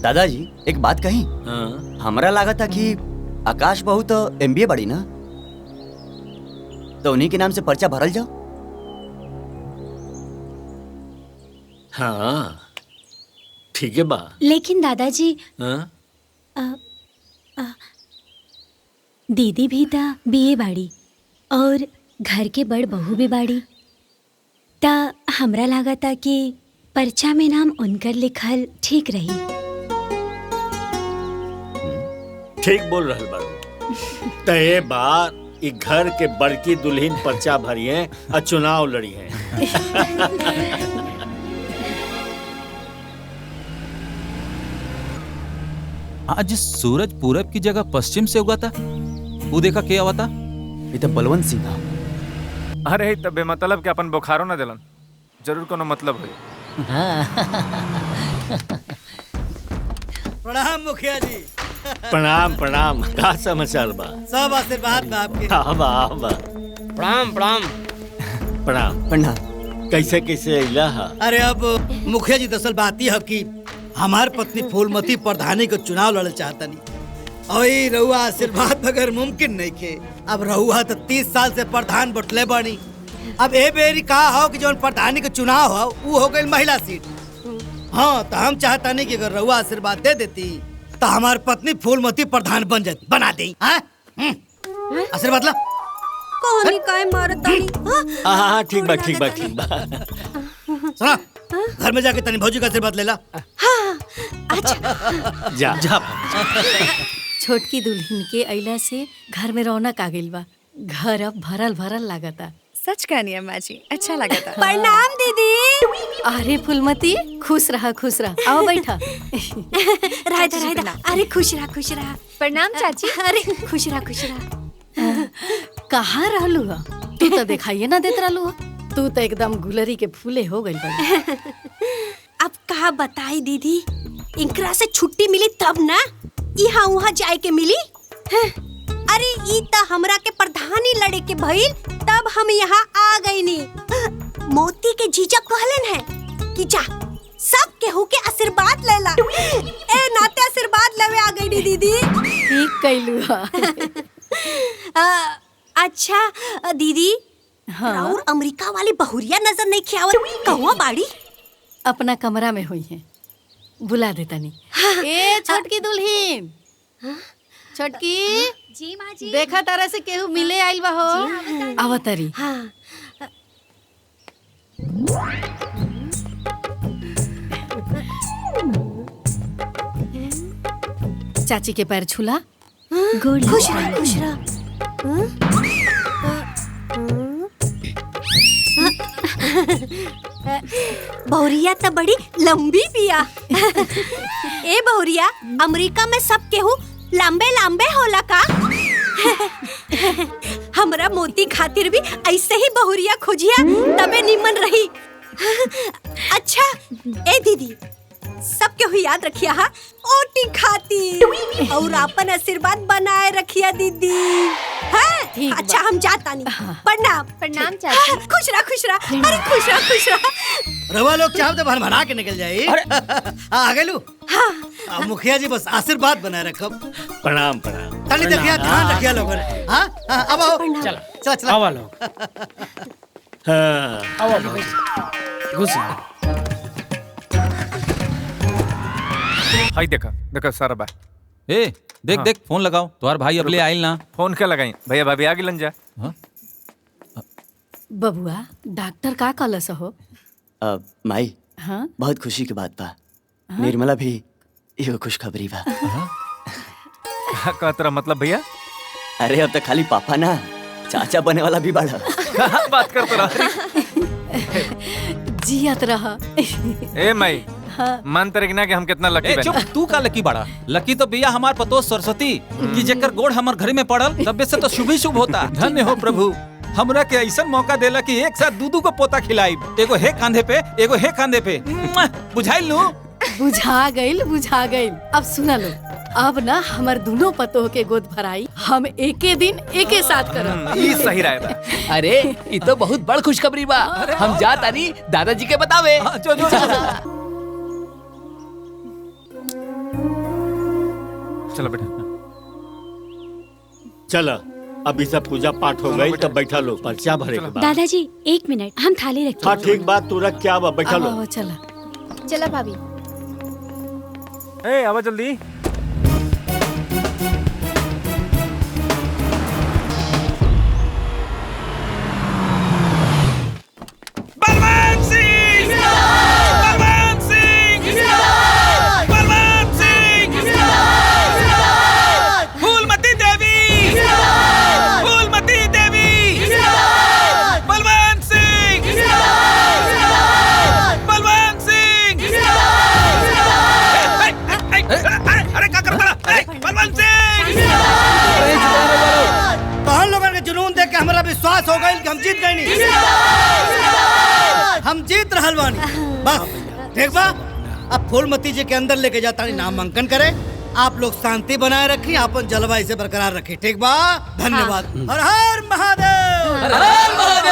दादाजी एक बात कही। हाँ? हमरा लगा था कि आकाश बहू तो एमबीए बड़ी ना, तो उन्हीं के नाम से पर्चा भरल जाओ। हाँ ठीक है बा। लेकिन दादाजी हाँ? दीदी भी ता बीए बाड़ी और घर के बड़ बहू भी बाड़ी, ता हमरा लगा था कि पर्चा में नाम उनकर लिखल ठीक रही। ठीक बोल रहल बारू। ते बार ई घर के बड़की दुल्हन पर्चा भरिए और चुनाव लड़ी है। आज सूरज पूरब की जगह पश्चिम से उगा था। वो देखा क्या हुआ था? ये तो बलवंत सिंह था। अरे तब बेमतलब के अपन बुखारो ना दिलन, जरूर कोनो मतलब है। प्रणाम मुखिया जी। प्रणाम प्रणाम। का समाचार बा? सब आशीर्वाद बा आपके। हाँ बा हाँ बा। प्रणाम प्रणाम प्रणाम प्रणाम। कैसे कैसे अइला हा? अरे अब मुखिया जी दरअसल बात यह है कि हमार पत्नी फूलमती प्रधानी को चुनाव लड़े चाहतनी और ये रहुआ आशीर्वाद बगैर मुमकिन नहीं खे। अब रहुआ तो 30 साल से प्रधान बटले बनी। अब ए बेरी कहा हो कि जो प्रधानी के चुनाव हो वो हो गई महिला सीट। हाँ तो हम चाहता नहीं कि अगर रहुआ आशीर्वाद दे देती तो हमार पत्नी फूलमती प्रधान बन जाती, बना दी। आशीर्वाद ला। कहानी काय मारतानी? हाँ ठीक बा ठीक बा ठीक बा। सुना घर में जाके तनी भौजी का आशीर्वाद ले ला। अच्छा जा जा। छोटकी दुल्हन के अइला से घर में रौनक आ गइल बा। घर अब भरल भरल लागता। सच कहनी अम्मा जी, अच्छा लगा था। प्रणाम दीदी। अरे फूलमती खुश रहा आओ बैठा। राधा अरे खुश रहा। प्रणाम चाची। अरे खुश रहा। कहाँ रहलू हा? तू तो दिखाइए ना देत रहलू हा। तू तो एकदम गुलरी के फूले हो गइल बा। अब कहा बताई दीदी, इनकरा से छुट्टी मिली तब ना यहाँ वहाँ जाए के मिली। अरे ई त हमरा के प्रधानी लड़े के भइल तब हम यहाँ आ गई नी। मोती के जीजा कहलन है कि जा सब केहू के आशीर्वाद ले ला। ए नाते आशीर्वाद लेवे आ गई नी दीदी। ठीक कैलू हा। अच्छा दीदी, हाँ। और अमेरिका वाली बहुरिया नजर नहीं खियावत कहवा बाड़ी? अपना कमरा में हुई है, बुला देता नहीं। ए छोटकी दुल्हन, छोटकी जी माँ जी। देखा तारा से केहू मिले आइल बा हो। आवतरी। हाँ। चाची के पैर छूला। खुश रहा। बहुरिया तो बड़ी लंबी पिया। ए बहुरिया, अमेरिका में सब केहू लंबे लंबे होला का? हमरा मोती खातिर भी ऐसे ही बहुरिया खोजिया तबे निमन रही। अच्छा ए दीदी, सब केहू याद रखिया हा ओटी खाती और अपन आशीर्वाद बनाए रखिया दीदी। हाँ? अच्छा हम जाता नहीं। प्रणाम। प्रणाम चाची। खुश रहा। अरे खुश रहा। रवा लोग चाहते तो भर के निकल जाये। आ गए लू। हाँ। मुखिया जी बस आशीर्वाद बनाए रखब। प्रणाम। तनी देखिया, ध्यान रखिया लोगन। हाँ अब आओ। चला आवा लोग। आवा घुस। हाय देखा सारा बा। ए देख हाँ। देख फोन लगाओ, तुम्हार भाई अबले आइल ना। फोन क्या लगाई भैया भाभी आगे लन जा। बबुआ डॉक्टर का कहलस हो? माई हाँ? बहुत खुशी की बात बा। निर्मला भी यो खुशखबरी बा। का तेरा मतलब भैया? अरे अब तो खाली पापा ना, चाचा बने वाला भी बड़ा। कहाँ बात करते रहा? जियत रहा। ए माई, मान तरे ना कि हम कितना लकी चुप, तू का लकी बड़ा? लकी तो भैया हमार पतो सरस्वती कि जेकर गोड़ हमार घर में पड़ल तबे से तो शुभ ही शुभ होता। धन्य हो प्रभु, हमरा के ऐसा मौका देला कि एक साथ दूधू को पोता खिलाई। एगो हे कांधे पे, एगो हे कांधे पे। बुझाइल नु? बुझा गइल। अब सुना लो, अब ना हमार दोनों पतोह के गोद भराई हम एके दिन एके साथ करब। ये सही रहा है। अरे ये तो बहुत बड़ खुशखबरी बा। हम जा तानी दादाजी के बतावे। चलो बेटा। चलो अभी सब पूजा पाठ हो गई, तब बैठा लो पर्चा भरे के बाद। दादाजी 1 मिनट, हम थाली रखते हाँ ठीक बात, तू रख क्या बैठा लो। चला भाभी। ए आवा जल्दी। बलवंत सिंह! बलवंत सिंह! बलवंत सिंह! फूलमती देवी! फूलमती देवी! बलवंत सिंह! बलवंत सिंह! अरे क्या कर रहा है? बलवंत सिंह! तो हम लोगों के जुनून देख के हमारा विश्वास हो गया कि हम जीत गए नहीं। हम जीत रहल बानी। बस देख बा, अब फूलमती जी के अंदर लेके जाता नामांकन करे आप लोग शांति बनाए रखी, अपन जलवायु से बरकरार रखी, ठीक बा? धन्यवाद। हर हर महादेव। हर हर महादेव।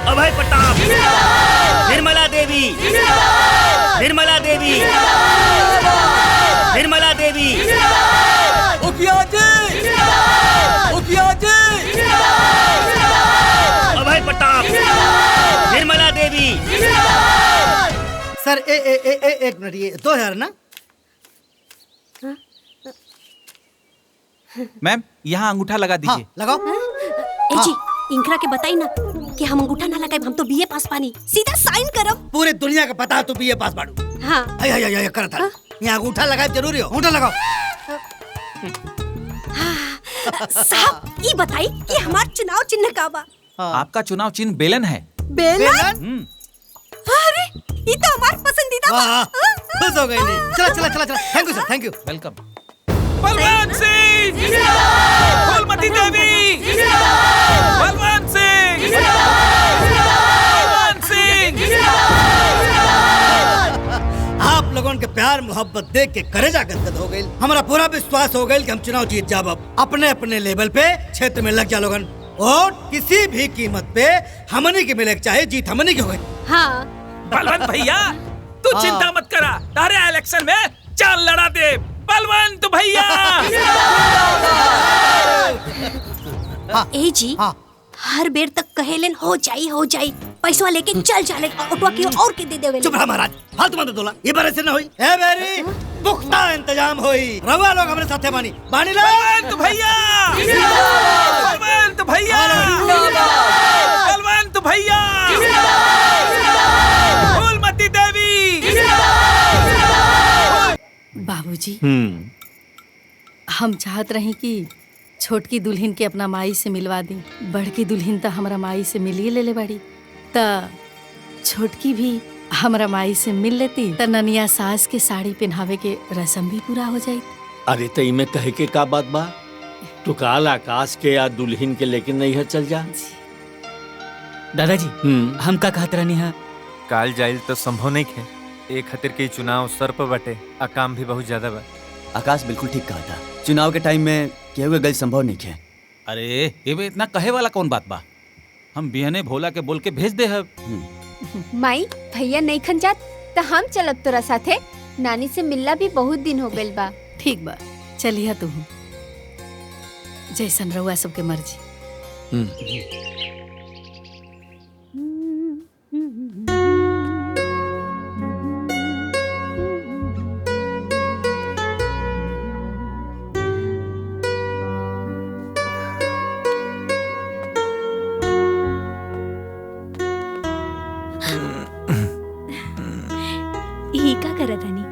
अभय प्रताप, निर्मला देवी, निर्मला देवी, निर्मला देवी, मुखिया जी, मुखिया जी, अभय प्रताप, निर्मला देवी। सर एक मिनट, ये 2000 ना? मैम यहाँ अंगूठा लगा दीजिए। लगाओ। ए जी, इंकरा के बताई ना कि हम अंगूठा ना लगाए, हम तो बीए पास पानी, सीधा साइन करब। पूरे दुनिया का पता है तू बीए पास बाड़ू। हाँ। आय कर था। यहाँ अंगूठा लगाए जरूरी हो, अंगूठा लगाओ। साहब ये बताई कि हमार चुनाव चिन्ह का बा? आपका चुनाव चिन्ह बेलन है। बेलन? अरे ये तो हमार पसंदीदा बा। खुश हो गई। चला। Thank you sir, thank you. Welcome. Balwan Singh, Phoolmati देवी, बलवान सिंह, बलवान सिंह। आप लोगों के प्यार मोहब्बत देख के करेजा गदगद हो गई। हमारा पूरा विश्वास हो गई कि हम चुनाव जीत जाब। अब अपने अपने लेवल पे क्षेत्र में लग जा लोगन, और किसी भी कीमत पे हमनी के मिले चाहे जीत हमनी की हो गई। हाँ। बलवंत भैया तू चिंता मत करा, तारे इलेक्शन में चल लड़ा दे बलवंत भैया। ए जी, हर बेर तक कहेलन हो जाई, पैसा लेके चल जाले, ऑटो की और के दे देवे। चुप रहा महाराज, फालतू मत बोला। ये बार ऐसे ना होई। ए बेरी पुख्ता इंतजाम होई। रवा लोग हमारे साथे बानी लो। बलवंत भैया, बलवंत भैया, बलवंत भैया, फूलमती देवी। बाबूजी, हम चाहत रही कि छोटकी दुल्हन के अपना माई से मिलवा दी। बड़की दुल्हन तो हमारा माई से मिलिए ले बाड़ी, त छोटकी भी हमारा माई से मिल लेती, त ननिया सास के साड़ी पहनावे के रस्म भी पूरा हो जाई। अरे तो इमे कहे के का बात बा? तू काल आकाश के या दुल्हन के लेकिन नहीं है चल जा। दादाजी हम का कहत रहनी है? काल जाइल तो संभव नहीं है। एक खातिर के चुनाव सर पर बटे, आ काम भी बहुत ज्यादा बा। आकाश बिल्कुल ठीक कहा था, चुनाव के टाइम में क्या हुआ गल संभव नहीं है। अरे ये भी इतना कहे वाला कौन बात बा? हम बिहने भोला के बोल के भेज दे हब। माई भैया नहीं खन जात तो हम चलब तोरा साथे। नानी से मिलना भी बहुत दिन हो गइल बा। ठीक बा, चलिए तू जैसन रहुआ सबके मर्जी। ये का करत हनी?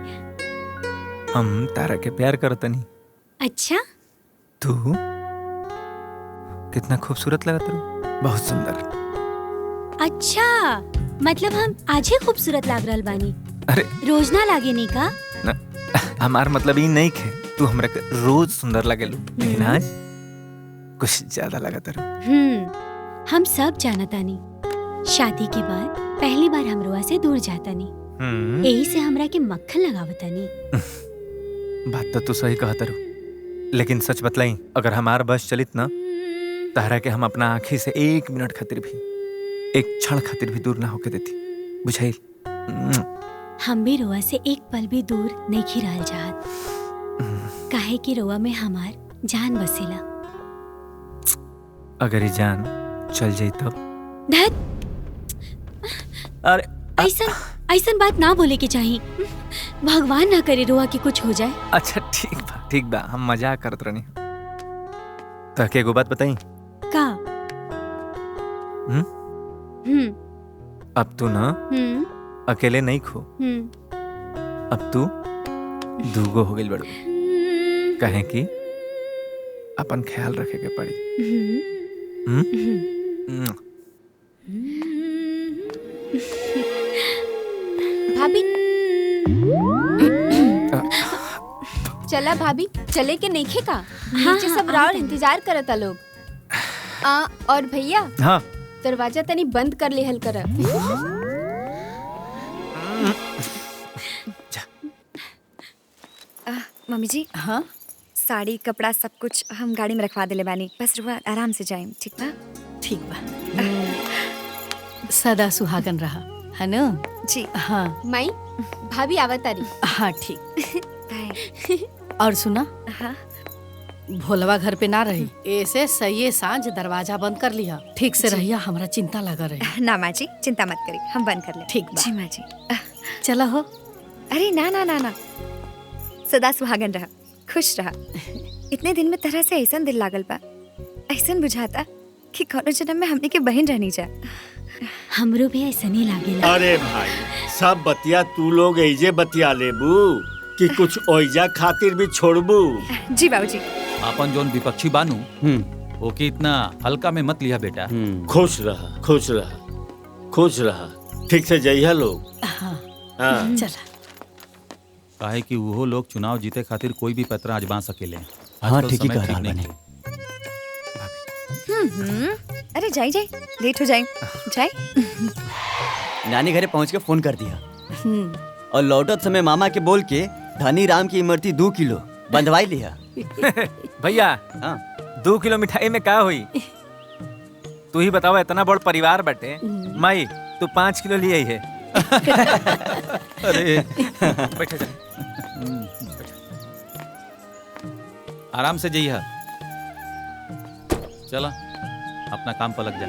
हम तारा के प्यार करतनी। अच्छा, तू कितना खूबसूरत लगत रहो, बहुत सुंदर। अच्छा मतलब हम आज ही खूबसूरत लाग रहल बानी, अरे रोज ना लागे नहीं का? न, हमार मतलब ये नहीं है तू हमरा के रोज सुंदर लगेलू, लेकिन आज कुछ ज्यादा लगत रहो। हम सब जानतानी, शादी के बाद पहली बार हम रुआ से दूर जातानी, यही से हमरा के मक्खन लगावतानी। बात तो तू सही कहत रहो, लेकिन सच बतलाई, अगर हमार बस चलित ना, तारा के हम अपना आँखी से 1 मिनट खातिर भी, 1 क्षण खातिर भी दूर ना होके देती, बुझाई? हम भी रुआ से एक पल भी दूर नहीं खिराल चाहत, काहे कि रुआ में हमार जान बसेला। अगर ये जान चल जाई तो? धत, अरे ऐसन बात ना बोले के चाहिए, भगवान ना करे रुआ की कुछ हो जाए। अच्छा ठीक बा, हम मजाक करत रहनी। तो के एगो बात बताई का? अब तू ना अकेले नहीं खो, अब तू दूगो हो गई बड़ो, कहे कि अपन ख्याल रखे के पड़ी। भाभी चला भाभी, चले के नहीं खे का? हाँ, नीचे सब राउर इंतजार करता लोग। और भैया हाँ दरवाजा तनी बंद कर लेहल कर। मम्मी जी, हाँ साड़ी कपड़ा सब कुछ हम गाड़ी में रखवा देले बानी, बस रुआ आराम से जाएं, ठीक बा? ठीक बा। सदा सुहागन रहा, है ना? जी हाँ माई भाभी आवतारी। हाँ ठीक। और सुना, हाँ भोलवा घर पे ना रही, ऐसे सही सांझ दरवाजा बंद कर लिया। ठीक से रहिया, हमरा चिंता लगा रही। ना माँ जी चिंता मत करी, हम बंद कर ले। ठीक बा। जी माँ जी। चला हो। अरे ना ना ना ना, सदा सुहागन रहा, खुश रहा। इतने दिन में तरह से ऐसा दिल लागल बा, ऐसा बुझाता कि कौनो जन्म में हमने के बहन रहनी जा। हमरो भी ऐसा नहीं लागेला। अरे भाई सब बतिया तू लोग ऐजे बतिया लेबू कि कुछ ओइजा खातिर भी छोड़बू। जी बाबूजी। अपन जोन विपक्षी बानू ओके इतना हल्का में मत लिया बेटा। खुश रहा खुश रहा खुश रहा, ठीक से जइहा लोग। हाँ चला। काहे कि वो लोग चुनाव जीते खातिर कोई भी पत्र आजमा सकेले। हाँ ठीक ही कह रहा है। अरे जाई जाई, लेट हो जाए जाए। नानी घरे पहुंच के फोन कर दिया और लौटत समय मामा के बोल के धनी राम की इमरती 2 किलो बंधवाई लिया। भैया 2 किलो मिठाई में का हुई? तू ही बतावा, इतना बड़ परिवार बटे। माई तू 5 किलो लिए है। अरे बैठे जा। आराम से जइहा, चला अपना काम पर लग जा।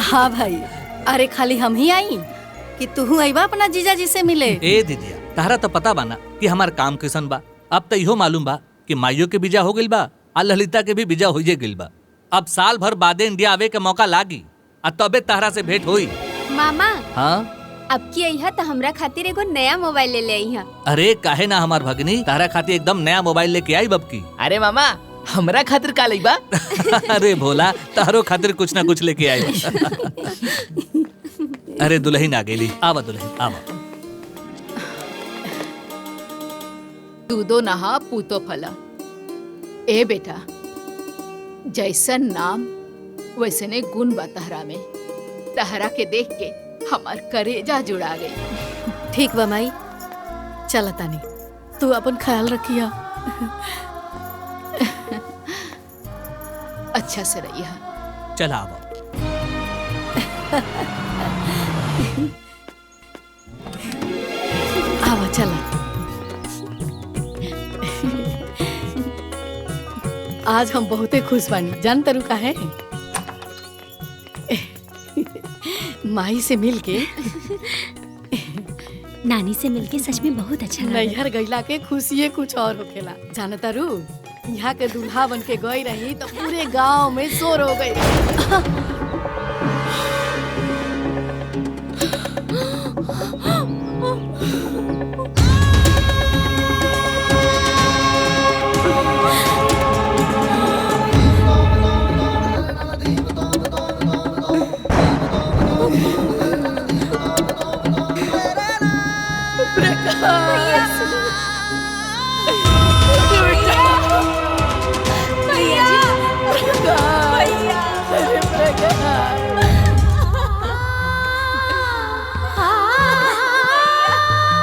हाँ भाई, अरे खाली हम ही आई कि तू आईबा अपना जीजा जी से मिले? ए दीदिया, तारा तो पता बा ना कि हमार काम कैसन बा। अब तो इहो मालूम बा कि माइयो के बीजा हो गइल बा और ललिता के भी बीजा हो गइल बा। अब साल भर बादे इंडिया आवे के मौका लागी और तबे तारा से भेंट होई। मामा हाँ अब की अइहा तो हमरा खातिर एगो नया मोबाइल ले ले अइहा। अरे काहे ना हमार भगनी, तारा खातिर एकदम नया मोबाइल लेके आई बबकी। अरे मामा हमरा खातिर का लइबा? अरे भोला, तारो खातिर कुछ ना कुछ लेके आई। अरे दुल्हन आ गेली, आवा दुल्हन आवा। दूधो नहा पूतो फला। ए बेटा, जैसन नाम वैसने गुण बा तहरा में। तहरा के देख के हमार करेजा जुड़ा गई। ठीक बा माई, चला तानी, तू अपन ख्याल रखिया। अच्छा से रहिया। चला आवा। आवा चला। आज हम बहुते खुश बानी, जान तरू का है? माई से मिल के नानी से मिलके सच में बहुत अच्छा लगा। नैहर गईला के खुशिये कुछ और होखेला। जान तरू, यहाँ के दूल्हा बन के गई रही तो पूरे गांव में शोर हो गई।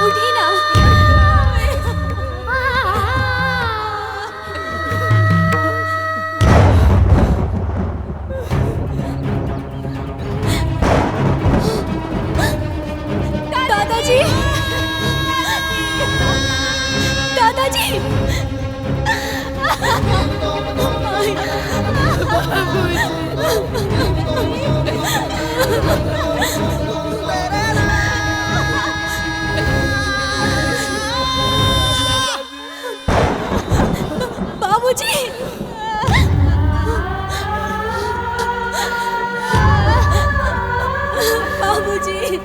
उठी ना। दादाजी, दादाजी, बाबूजी, बाबूजी।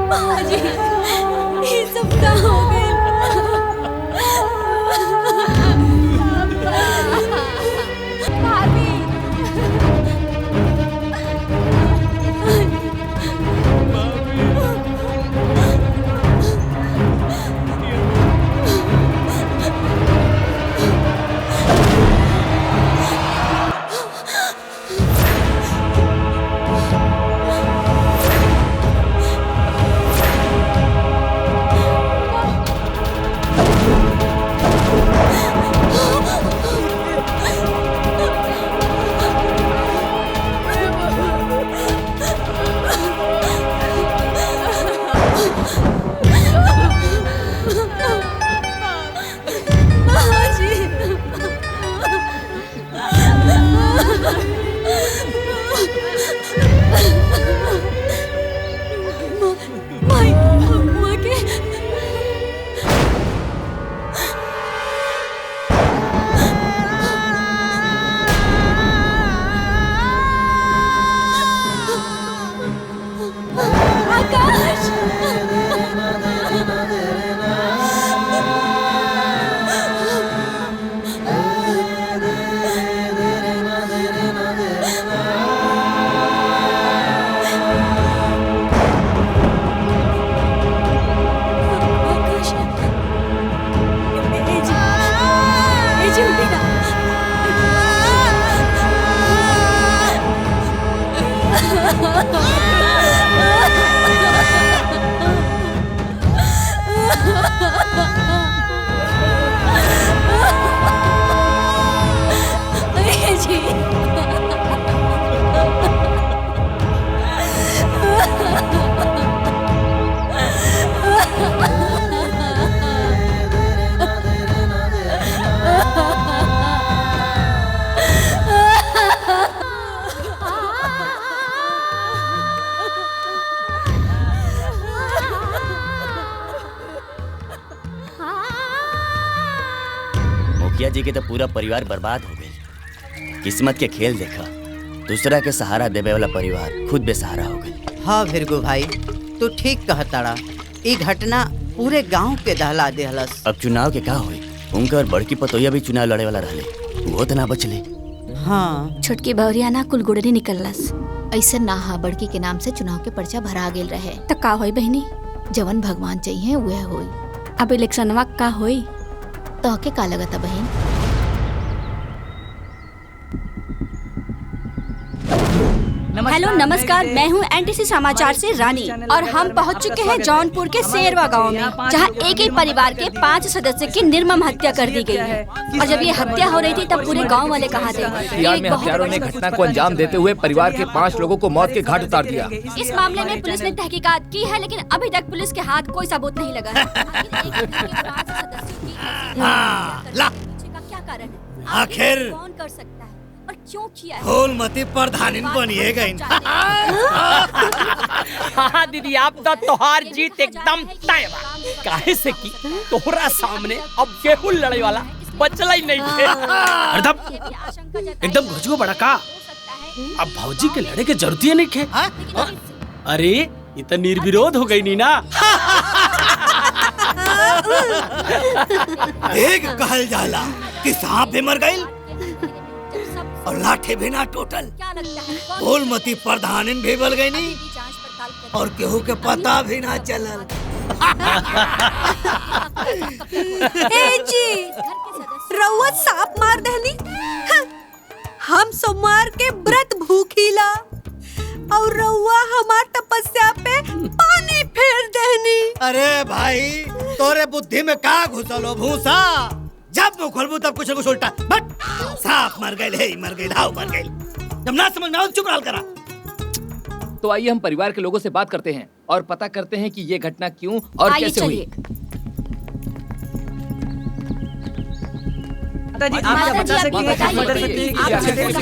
बाबूजी, ये सब क्या हो गया? मुखिया जी के तो पूरा परिवार बर्बाद हो गई। किस्मत के खेल देखा, दूसरा के सहारा देवे वाला परिवार खुद बेसहारा हो गई। हाँ भीरगु भाई, तू ठीक कहताड़ा। ई घटना पूरे गांव के दहला देहलस। अब चुनाव के का होई? उनकर बड़की पतोया भी चुनाव लड़े वाला रहले, वो तो ना बचले। हाँ, छोटकी बहुरिया ना कुल गुड़री निकललस। ऐसा ना हा बड़की के नाम से चुनाव के पर्चा भरा गेल रहे। त का होई बहनी? जवन भगवान चाहिए वह होई। अब इलेक्शनवा का होई? तो के का लगता बहन? हेलो नमस्कार, मैं हूँ एनटीसी समाचार से रानी और हम पहुँच चुके हैं जौनपुर के शेरवा गांव में, जहाँ एक ही परिवार के 5 सदस्य की निर्मम हत्या कर दी गई है। और जब ये हत्या हो रही थी तब पूरे गांव वाले कहाँ थे? बिहार में हत्यारों ने घटना को अंजाम देते हुए परिवार के 5 लोगों को मौत के घाट उतार दिया। इस मामले में पुलिस ने तहकीकात की है, लेकिन अभी तक पुलिस के हाथ कोई सबूत नहीं लगा है। क्या कारण है? आखिर कौन कर सकता है और क्यों किया है? फूलमती प्रधानिन बनिएगा। हाँ दीदी, आप तो तोहार जीत एकदम तय बा। काहे से कि तोहरा सामने अब केहू लड़े वाला बचला ही नहीं थे। एकदम घुसगो बड़ा का। अब भौजी के लड़े के जरूरत ही नहीं थे। अरे ये तो निर्विरोध हो गई नी ना। एक कहल जाला कि सांप भी मर गई और लाठी भी ना टूटल। फूलमती प्रधानिन भी बल गई नी और केहू के पता भी ना चलल। ए जी, रउआ सांप मार दहली। हम सोमवार के व्रत भूखीला और रउआ हमार तपस्या पे पानी फेर देहनी। अरे भाई, तोरे बुद्धि में का घुसल हो भूसा? जब मुँह खोलबू तब कुछ न कुछ उल्टा। बट सांप मर गए, हे मर गए, हाउ मर गए। जब ना समझ में आओ चुप रह करा। तो आइए हम परिवार के लोगों से बात करते हैं और पता करते हैं कि ये घटना क्यों और कैसे हुई। माता जी आप क्या बता सकती हैं मदर सकती हैं कि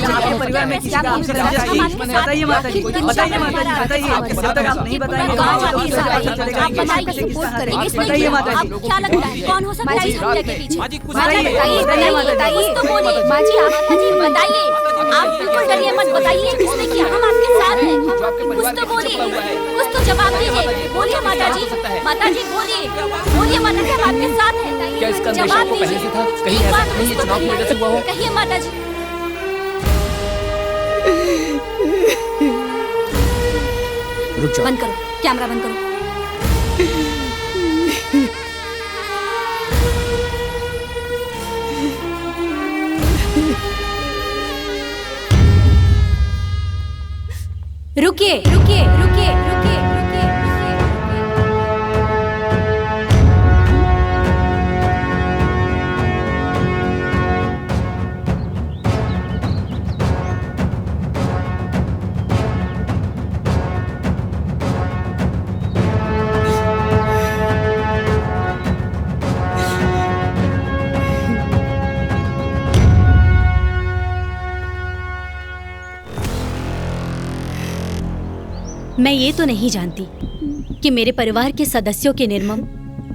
आपके परिवार में किसी का आपसे रंजिश थी? बताइए माता जी, बताइए माता जी, बताइए। जब तक आप नहीं बताएंगे बताइए माता जी। क्या लगता है कौन हो सकता है इस हमले के पीछे? बताइए माता जी। कुछ तो बोलिए माँ जी, आप बताइए। आप बिल्कुल डरिए मत, बताइए किसने किया, हम आपके साथ हैं। कुछ तो बोलिए, कुछ तो जवाब दीजिए। बोलिए माता जी, माता जी बोलिए, बोलिए माता जी, हम आपके साथ हैं। क्या इसका अंदेशा आपको पहले से था? कहीं ऐसा नहीं ये चुनाव की वजह से हुआ हो? कहिए माता जी। रुक जाओ। बंद करो, कैमरा बंद करो। रुकिए रुकिए रुकिए रुकिए रुकिए। मैं ये तो नहीं जानती कि मेरे परिवार के सदस्यों की निर्मम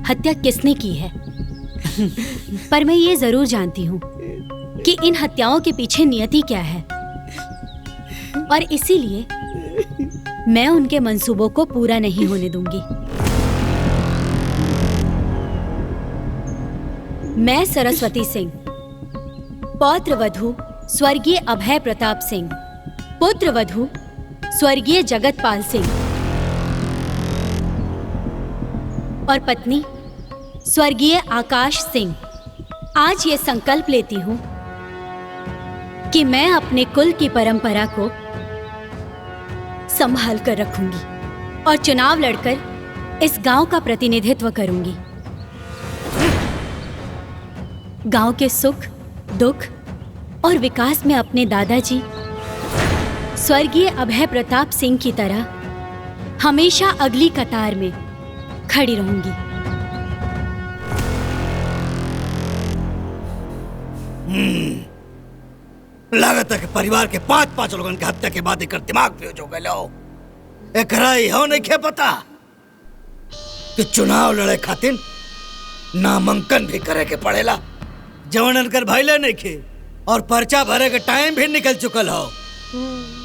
हत्या किसने की है, पर मैं ये जरूर जानती हूँ कि इन हत्याओं के पीछे नियति क्या है, और इसीलिए मैं उनके मंसूबों को पूरा नहीं होने दूंगी। मैं सरस्वती सिंह, पौत्र वधू स्वर्गीय अभय प्रताप सिंह, पुत्र वधू स्वर्गीय जगतपाल सिंह और पत्नी स्वर्गीय आकाश सिंह, आज ये संकल्प लेती हूं कि मैं अपने कुल की परंपरा को संभाल कर रखूंगी और चुनाव लड़कर इस गांव का प्रतिनिधित्व करूंगी। गांव के सुख, दुख और विकास में अपने दादाजी स्वर्गीय अभय प्रताप सिंह की तरह हमेशा अगली कतार में खड़ी रहूंगी। लागत है कि परिवार के 5-5 लोगों की हत्या के बाद एक दिमाग फ्यूज हो गए लो। एकरा इहो नहीं खे पता कि चुनाव लड़े खातिर नामांकन भी करे के पड़ेला, जवन अनकर भइले नहीं खे और पर्चा भरे के टाइम भी निकल चुकल हो।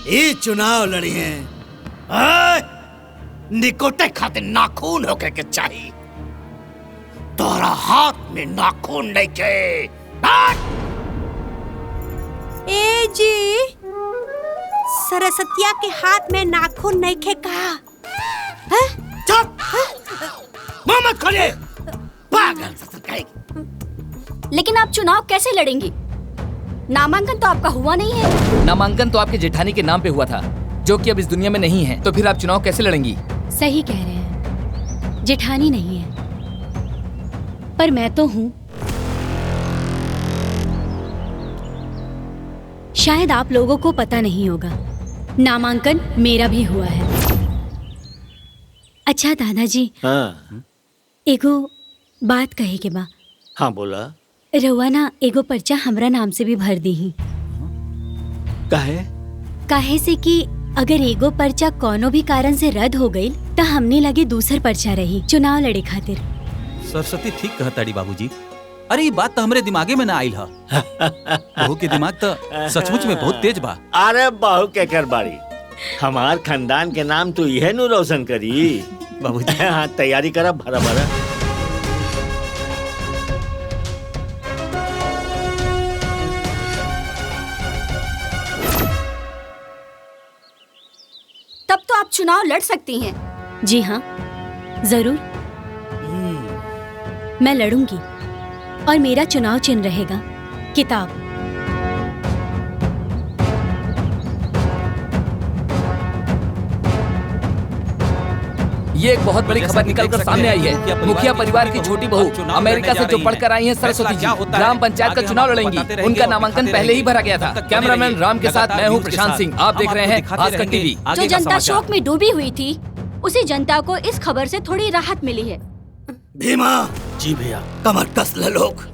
ये चुनाव लड़ी हैं निकोटे खातिर नाखून होके के चाहिए, तोरा हाथ में नाखून नहीं के। ए जी, सरस्वतिया के हाथ में नाखून नहीं खे कहा? चुप, मुंह मत खोलिए, पागल कहेगी। लेकिन आप चुनाव कैसे लड़ेंगी? नामांकन तो आपका हुआ नहीं है। नामांकन तो आपके जेठानी के नाम पे हुआ था, जो कि अब इस दुनिया में नहीं है, तो फिर आप चुनाव कैसे लड़ेंगी? सही कह रहे हैं, जेठानी नहीं है, पर मैं तो हूँ। शायद आप लोगों को पता नहीं होगा, नामांकन मेरा भी हुआ है। अच्छा दादाजी, हाँ एगो बात कहे के बा। हाँ बोला। रउआ ना एगो पर्चा हमरा नाम से भी भर दी ही। काहे से कि अगर एगो पर्चा कोनो भी कारण से रद्द हो गई तो हमने लगे दूसर पर्चा रही चुनाव लड़े खातिर। सरस्वती ठीक कहताड़ी बाबूजी। अरे ये बात तो हमरे दिमागे में ना आइल हा। बहू के दिमाग तो सचमुच में बहुत तेज बा। अरे बहू के कर बाड़ी, हमार खानदान के नाम तो यह नु रोशन करी। बाबूजी हाँ तैयारी करा भरा भरा। तब तो आप चुनाव लड़ सकती हैं। जी हाँ, जरूर मैं लड़ूंगी और मेरा चुनाव चिन्ह रहेगा किताब। ये एक बहुत बड़ी खबर निकलकर सामने आई है। मुखिया परिवार की छोटी बहू अमेरिका से जो पढ़कर आई हैं सरस्वती जी, ग्राम पंचायत का चुनाव लड़ेंगी। उनका नामांकन पहले ही भरा गया था। कैमरामैन राम के साथ मैं हूँ प्रशांत सिंह। आप देख रहे हैं आजतक टीवी। जो जनता शोक में डूबी हुई थी, उसी जनता को इस खबर से थोड़ी राहत मिली है। भीमा जी भैया। कमर कस ले लोग,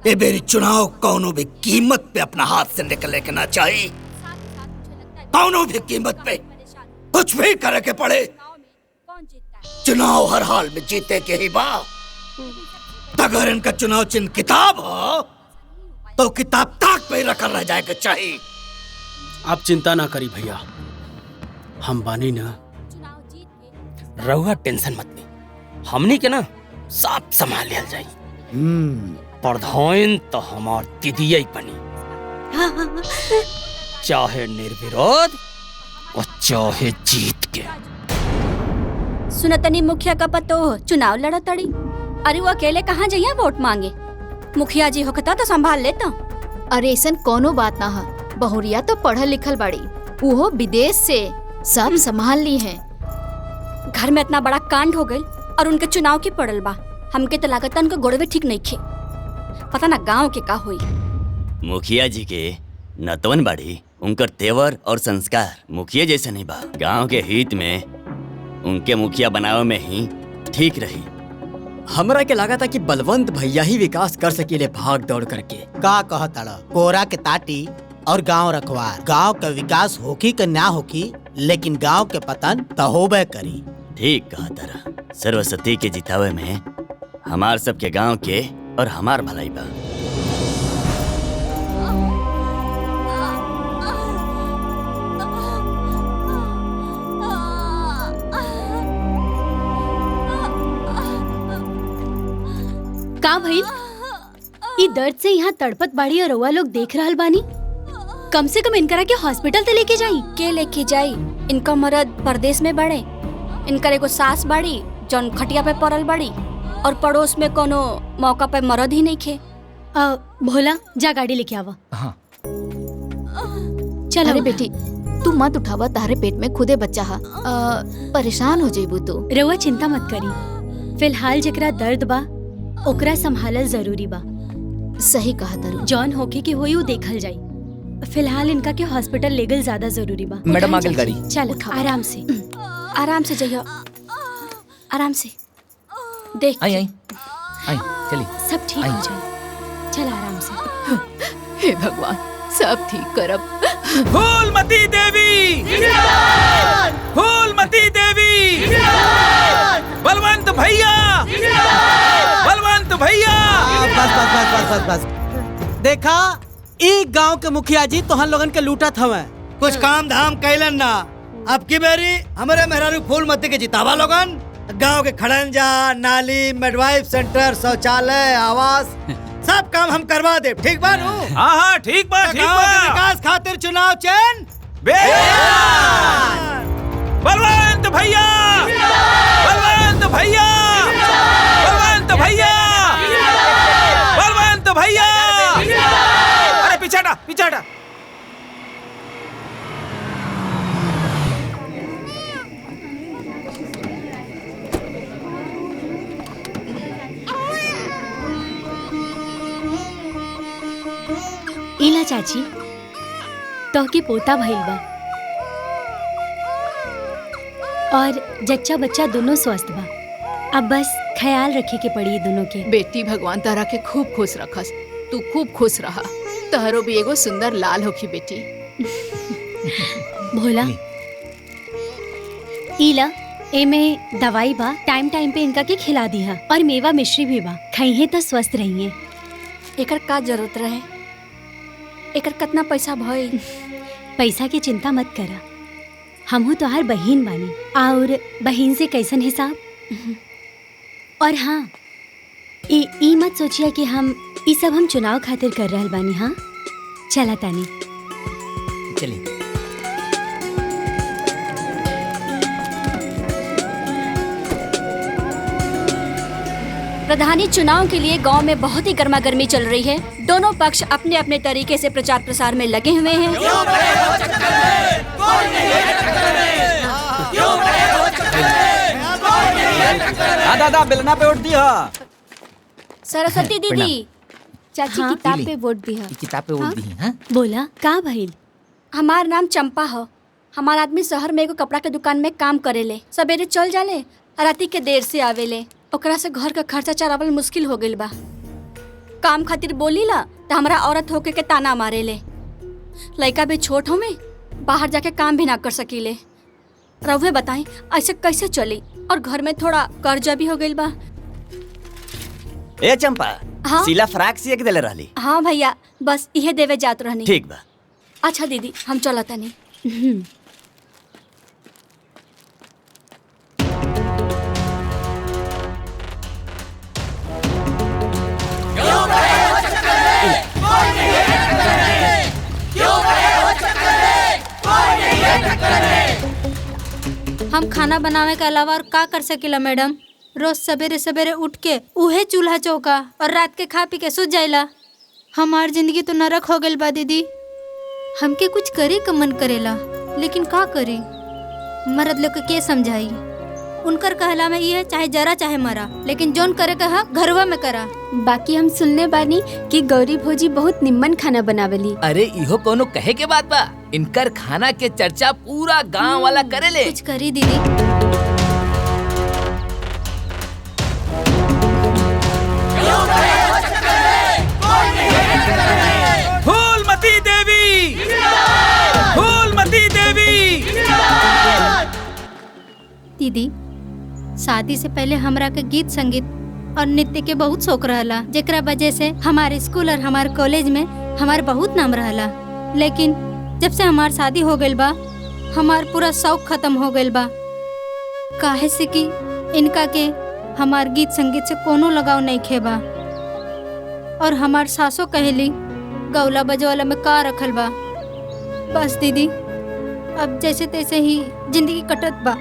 ये मेरी चुनाव कौनो भी कीमत पे अपना हाथ से निकले के ना चाहिए। कौनो भी कीमत पे कुछ भी करे के पड़े, चुनाव हर हाल में जीते के ही बा। अगर इनका चुनाव चिन्ह किताब हो तो किताब ताक पे रखा रह जाएगा चाहिए। आप चिंता ना करी भैया, हम बानी ना, रहुआ टेंशन मत ली, हमनी के ना साफ संभाल लिया जाई। प्रधान तो हमार दीदिया ही बनी, चाहे निर्विरोध और चाहे जीत के। सुनतनी मुखिया का पतो चुनाव लड़ा तड़ी। अरे वो अकेले कहाँ जाइए वोट मांगे? मुखिया जी होखता तो संभाल लेता। अरे ऐसन कोनो बात ना है, बहुरिया तो पढ़ल लिखल बाड़ी, वो विदेश से सब संभाल ली है। घर में इतना बड़ा कांड हो गई और उनके चुनाव की पड़ल बा। हमके तो लागत उनके गोड़वे ठीक नहीं खे, पता ना गांव के का हुई। मुखिया जी के नतवन बाड़ी, उनकर तेवर और संस्कार मुखिया जैसे नहीं बा। गांव के हित में उनके मुखिया बनावे में ही ठीक रही। हमरा के लगा था कि बलवंत भैया ही विकास कर सकेले भाग दौड़ करके। का कहताड़ा कोरा के ताटी और गांव रखवार। गांव का विकास होकी का ना होकी, लेकिन गांव के पतन तो होबे करी। ठीक कहा तारा, सरस्वती के जितावे में हमार सबके गांव के और हमार भलाई बा। का भइल? ई दर्द से यहाँ तड़पत बाड़ी और रउआ लोग देख रहल बानी। कम से कम इनकरा के हॉस्पिटल ते लेके जाई। के लेके जाई? इनका मर्द परदेश में बड़े, इनकर एगो सास बाड़ी जौन खटिया पे पड़ल बाड़ी, और पड़ोस में कोनो मौका पे मर्द ही नहीं खे। भोला जा गाड़ी लेके आवा। हाँ। चल अरे बेटी तू मत उठावा, तारे पेट में खुदे बच्चा हा, परेशान हो जाइबू तू। रउआ चिंता मत करी, फिलहाल जेकरा दर्द बा ओकरा संभालल जरूरी बा। सही कहा तारू। जॉन होके के होई उ देखल जाई। फिलहाल इनका के हॉस्पिटल ले गल ज्यादा जरूरी बा। मैडम आगे गाड़ी। चल आराम से, आराम से जाइयो, आराम से देख। आई आई आई चली। सब ठीक हो जाए, चल आराम से। हे भगवान सब ठीक करब। फूलमती देवी, फूलमती देवी, बलवंत भैया, बलवंत भैया। बस बस बस बस बस बस। देखा ई गांव के मुखिया जी तोहन लोगन के लूटत हवे। कुछ काम धाम कैलन ना। अब की बेरी हमारे मेहरारू फूलमती के जितावा लोगन। गांव के खड़ंजा, नाली, मिडवाइफ सेंटर, शौचालय, आवास, सब काम हम करवा दे। ठीक बा नू? हाँ हाँ ठीक बा, ठीक गांव के बा। विकास खातिर चुनाव चैन बलवंत भैया, बलवंत भैया, बलवंत भैया, बलवंत भैया। अरे पीछे हटा, पीछे हटा। इला चाची तो की पोता भइल बा और जच्चा बच्चा दोनों स्वस्थ बा। अब बस ख्याल रखे के पड़ी दोनों के। बेटी भगवान तारा के खूब खुश रखस, तू खूब खुश रहा। तहरो भी एगो सुंदर लाल होखी बेटी। भोला इला एमे दवाई बा, टाइम टाइम पे इनका के खिला दिया, और मेवा मिश्री भी बा, खाइए तो स्वस्थ रहिए। एकर का जरूरत रहे? एकर कितना पैसा भइल? पैसा की चिंता मत करा, हमहू तोहार बहिन बानी, और बहिन से कैसन हिसाब। और हाँ ई मत सोचिए कि हम ई सब हम चुनाव खातिर कर रहल बानी। हाँ चला तानी चली। प्रधानी चुनाव के लिए गांव में बहुत ही गर्मा गर्मी चल रही है। दोनों पक्ष अपने अपने तरीके से प्रचार प्रसार में लगे हुए हैं। दादा बेलना पे वोट दिया। सरस्वती दीदी चाची हाँ? किताब पे वोट दी है। किताब पे वोट दी है। बोला का भइल? हमार नाम चंपा हो। हमार आदमी शहर में एगो कपड़ा के दुकान में काम करेले। सवेरे चल जाले, राती के देर से आवेले। ओकरा से घर का खर्चा चलावल मुश्किल हो गइल बा। काम खातिर बोली ला तो हमरा औरत होके के ताना मारे ले। लड़का भी छोट हो में बाहर जाके काम भी ना कर सकीले। रउवे बताई ऐसे कैसे चली, और घर में थोड़ा कर्जा भी हो गइल बा। ए चंपा, हाँ? सीला फ्राक सिए के देले रहली। हाँ भैया, बस इहे देवे जात रहनी। ठीक बा। अच्छा दीदी, हम चलत नहीं। हम खाना बनावे के अलावा और का कर सकीला मैडम? रोज सवेरे सवेरे उठ के उहे चूल्हा चौका और रात के खा पी के सूत जाइला। हमार जिंदगी तो नरक हो गइल बा दीदी। हमके कुछ करे का मन करेला, लेकिन का करी? मर्द लोग के समझाई? उनकर कहला में ये चाहे जरा चाहे मरा, लेकिन जोन करे कहा घरवा में करा। बाकी हम सुनने बानी कि गौरी भौजी बहुत निम्मन खाना बनावेली। अरे इहो कोनो कहे के बात बा? इनकर खाना के चर्चा पूरा गांव वाला करेले। कुछ करी दीदी। फूलमती देवी, फूलमती देवी। दीदी, शादी से पहले हमरा के गीत संगीत और नृत्य के बहुत शौक रहला, जेकरा वजह से हमारे स्कूल और हमारे कॉलेज में हमार बहुत नाम रहला। लेकिन जब से हमार शादी हो गइल बा, हमार पूरा शौक खत्म हो गइल बा। काहे से कि इनका के हमार गीत संगीत से कोनो लगाव नहीं खेबा, और हमार सासो कहली गौला बजवाला में का रखल बा। बस दीदी, अब जैसे तैसे ही जिंदगी कटत बा।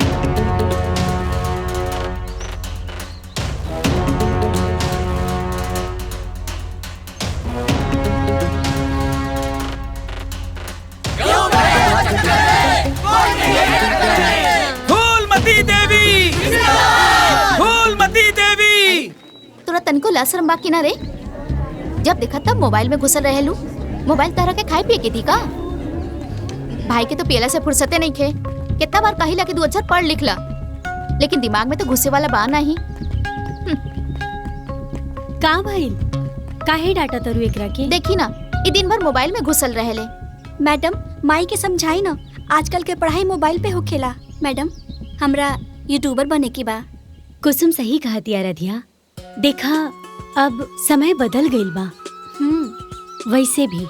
फूलमती देवी, फूलमती देवी। तोरा तनको लाशरम बाकी ना रे? जब देखा तब मोबाइल में घुसल रहेलू। मोबाइल तारा के खाए पिए के दी का? भाई के तो पेला से फुर्सते नहीं खे। कितना बार कहिला कि तू अक्षर पढ़ लिख ला, लेकिन दिमाग में तो घुसे वाला बा नहीं। का भाई काहे डाटा तरू एकरा के? देखी ना, ई दिन भर मोबाइल में घुसल रहेले। मैडम, माई के समझाई ना, आजकल के पढ़ाई मोबाइल पे होखेला। मैडम, हमरा यूट्यूबर बने की बा। कुसुम सही कहा दिया रधिया। देखा, अब समय बदल गइल बा। वैसे भी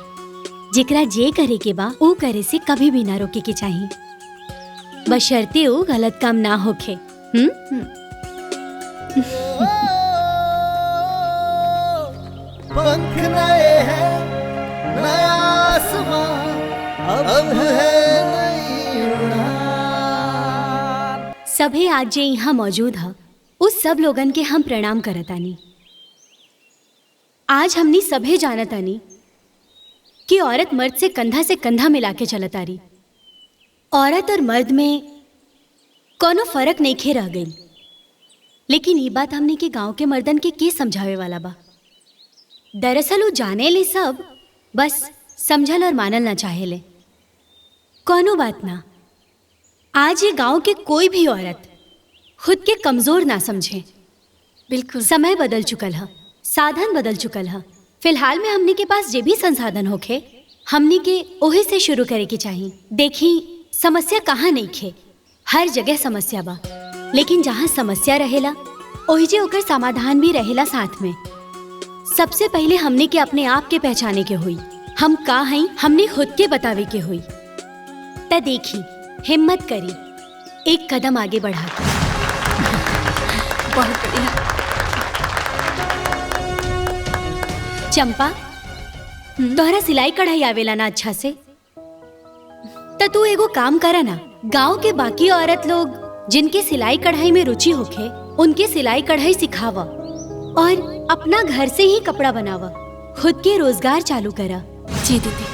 जेकरा जे करे के बा ऊ करे से कभी भी ना रोके के चाहिए, बशर्ते ऊ गलत काम ना होखे। पंख नए हैं, नया आसमां, अब है नई उड़ान। सभे आज जे यहाँ मौजूद है, उस सब लोगन के हम प्रणाम करतानी। आज हमनी सभे जानतानी कि औरत मर्द से कंधा मिला के चलतारी। औरत और मर्द में कोनो फर्क नहीं खे रह गई। लेकिन ये बात हमने के गांव के मर्दन के समझावे वाला बा। दरअसल वो जाने ले सब, बस समझल और मानल ना चाहेले। कोनो बात ना, आज ये गांव के कोई भी औरत खुद के कमजोर ना समझे। बिल्कुल, समय बदल चुकल है, साधन बदल चुकल है। फिलहाल में हमने के पास जे भी संसाधन होखे, हमने के ओही से शुरू करे के चाहिए। देखी, समस्या कहाँ नहीं खे, हर जगह समस्या बा। लेकिन जहाँ समस्या रहेला, ओही जे ओकर समाधान भी रहेला साथ में। सबसे पहले हमने के अपने आप के पहचाने के हुई। हम का हई, हमने खुद के बतावे के हुई। त देखी, हिम्मत करी, एक कदम आगे बढ़ा। बहुत बढ़िया। चंपा, तोहरा सिलाई कढ़ाई आवेला ना अच्छा से? त तू एगो काम करा ना, गांव के बाकी औरत लोग जिनके सिलाई कढ़ाई में रुचि होखे, उनके सिलाई कढ़ाई सिखावा और अपना घर से ही कपड़ा बनावा। खुद के रोजगार चालू करा। जी दीदी।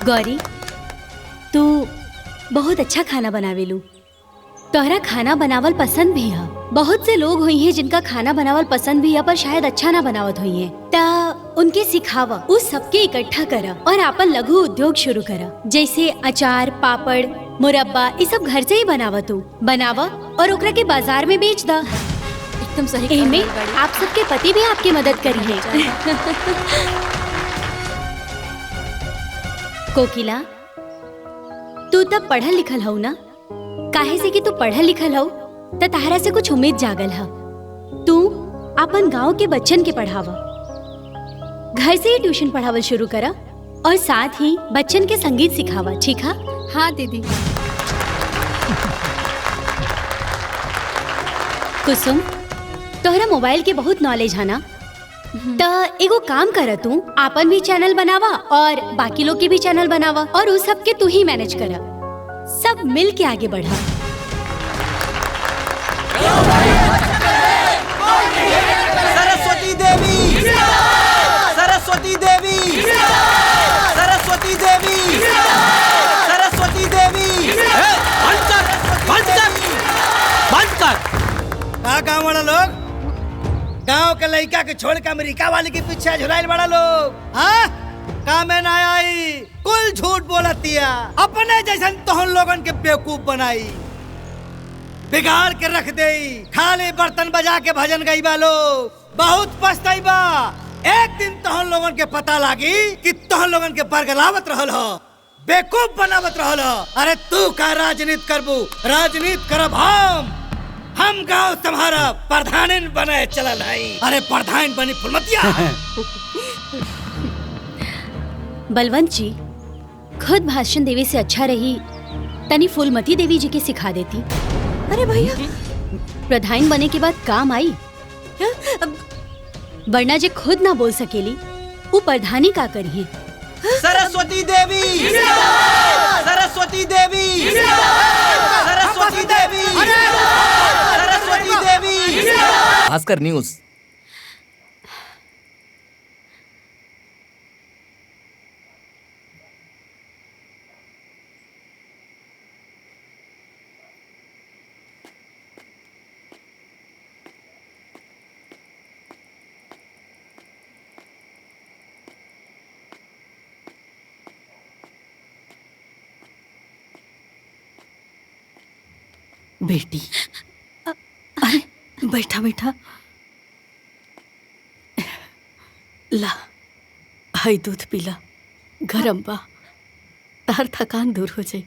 गौरी, तू बहुत अच्छा खाना बनावेलू। तोहरा खाना बनावल पसंद भी है। बहुत से लोग हुई हैं जिनका खाना बनावल पसंद भी है, पर शायद अच्छा ना बनावत हुई हैं। ता उनके सिखावा, उस सबके इकट्ठा करा और आपन लघु उद्योग शुरू करा। जैसे अचार, पापड़, मुरब्बा, ये सब घर से ही बनावा। तू बनावा और ओकरा के बाजार में बेच दा। एकदम सही एमे आप सबके पति भी आपकी मदद करी है। कोकिला, तू तब पढ़ल लिखल हऊ ना? काहे से कि तू पढ़ल लिखल हऊ त तहरा से कुछ उम्मीद जागल है। तू अपन गांव के बच्चन के पढ़ावा, घर से ही ट्यूशन पढ़ावल शुरू करा और साथ ही बच्चन के संगीत सिखावा, ठीक है? हाँ दीदी। कुसुम, तोहरा मोबाइल के बहुत नॉलेज है ना? त एगो काम कर, तू आपन भी चैनल बनावा और बाकी लोग के भी चैनल बनावा और उस सब के तू ही मैनेज करा। सब मिल के आगे बढ़ा। सरस्वती देवी, सरस्वती देवी, सरस्वती देवी, सरस्वती देवी। बंद कर, बंद कर, बंद कर। का गाँव वाला लोग गाँव के लड़का के छोड़ के अमेरिका वाले के पीछे झुलाइल बड़ा लोग, हाँ? काम में ना आई, कुल झूठ बोलतिया, अपने जैसन तोहन लोगन के बेवकूफ बनाई, बिगाड़ के रख दे। खाली बर्तन बजा के भजन गईबा लोग, बहुत पछताईबा। एक दिन तोहन लोगन के पता लागी कि तोहन लोगन के बरगलावत रहल हो, बेवकूफ बनावत रहल हो। अरे तू का राजनीति करबू? राजनीति करब हम गांव तुम्हारा प्रधान बने चलल है। अरे प्रधान बनी फुलमतिया। बलवंत जी, खुद भाषण देवी से अच्छा रही तनी फूलमती देवी जी के सिखा देती। अरे भैया, प्रधान बने के बाद काम आई, वरना जे खुद ना बोल सकेली वो प्रधानी का करिए। सरस्वती देवी, सरस्वती देवी, सरस्वती देवी, सरस्वती देवी। भास्कर न्यूज। बेटी, अरे बैठा बैठा, ला हाई दूध पीला, गरम बा, हर थकान दूर हो जाए।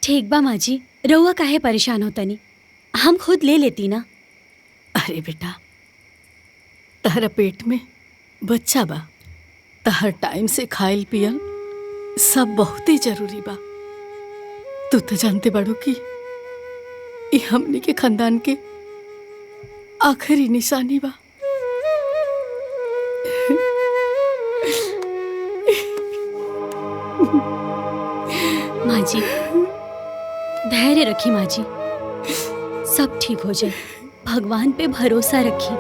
ठीक बा माँ जी, रउआ काहे परेशान होता नहीं, हम खुद ले लेती ना। अरे बेटा, तहरा पेट में बच्चा बा, तहर टाइम से खाइल पियल सब बहुत ही जरूरी बा। तू तो जानते बाड़ू कि ये हमनी के खानदान के आखिरी निशानी बा। माँ जी, धैर्य रखी माँ जी, सब ठीक हो जाए, भगवान पे भरोसा रखी।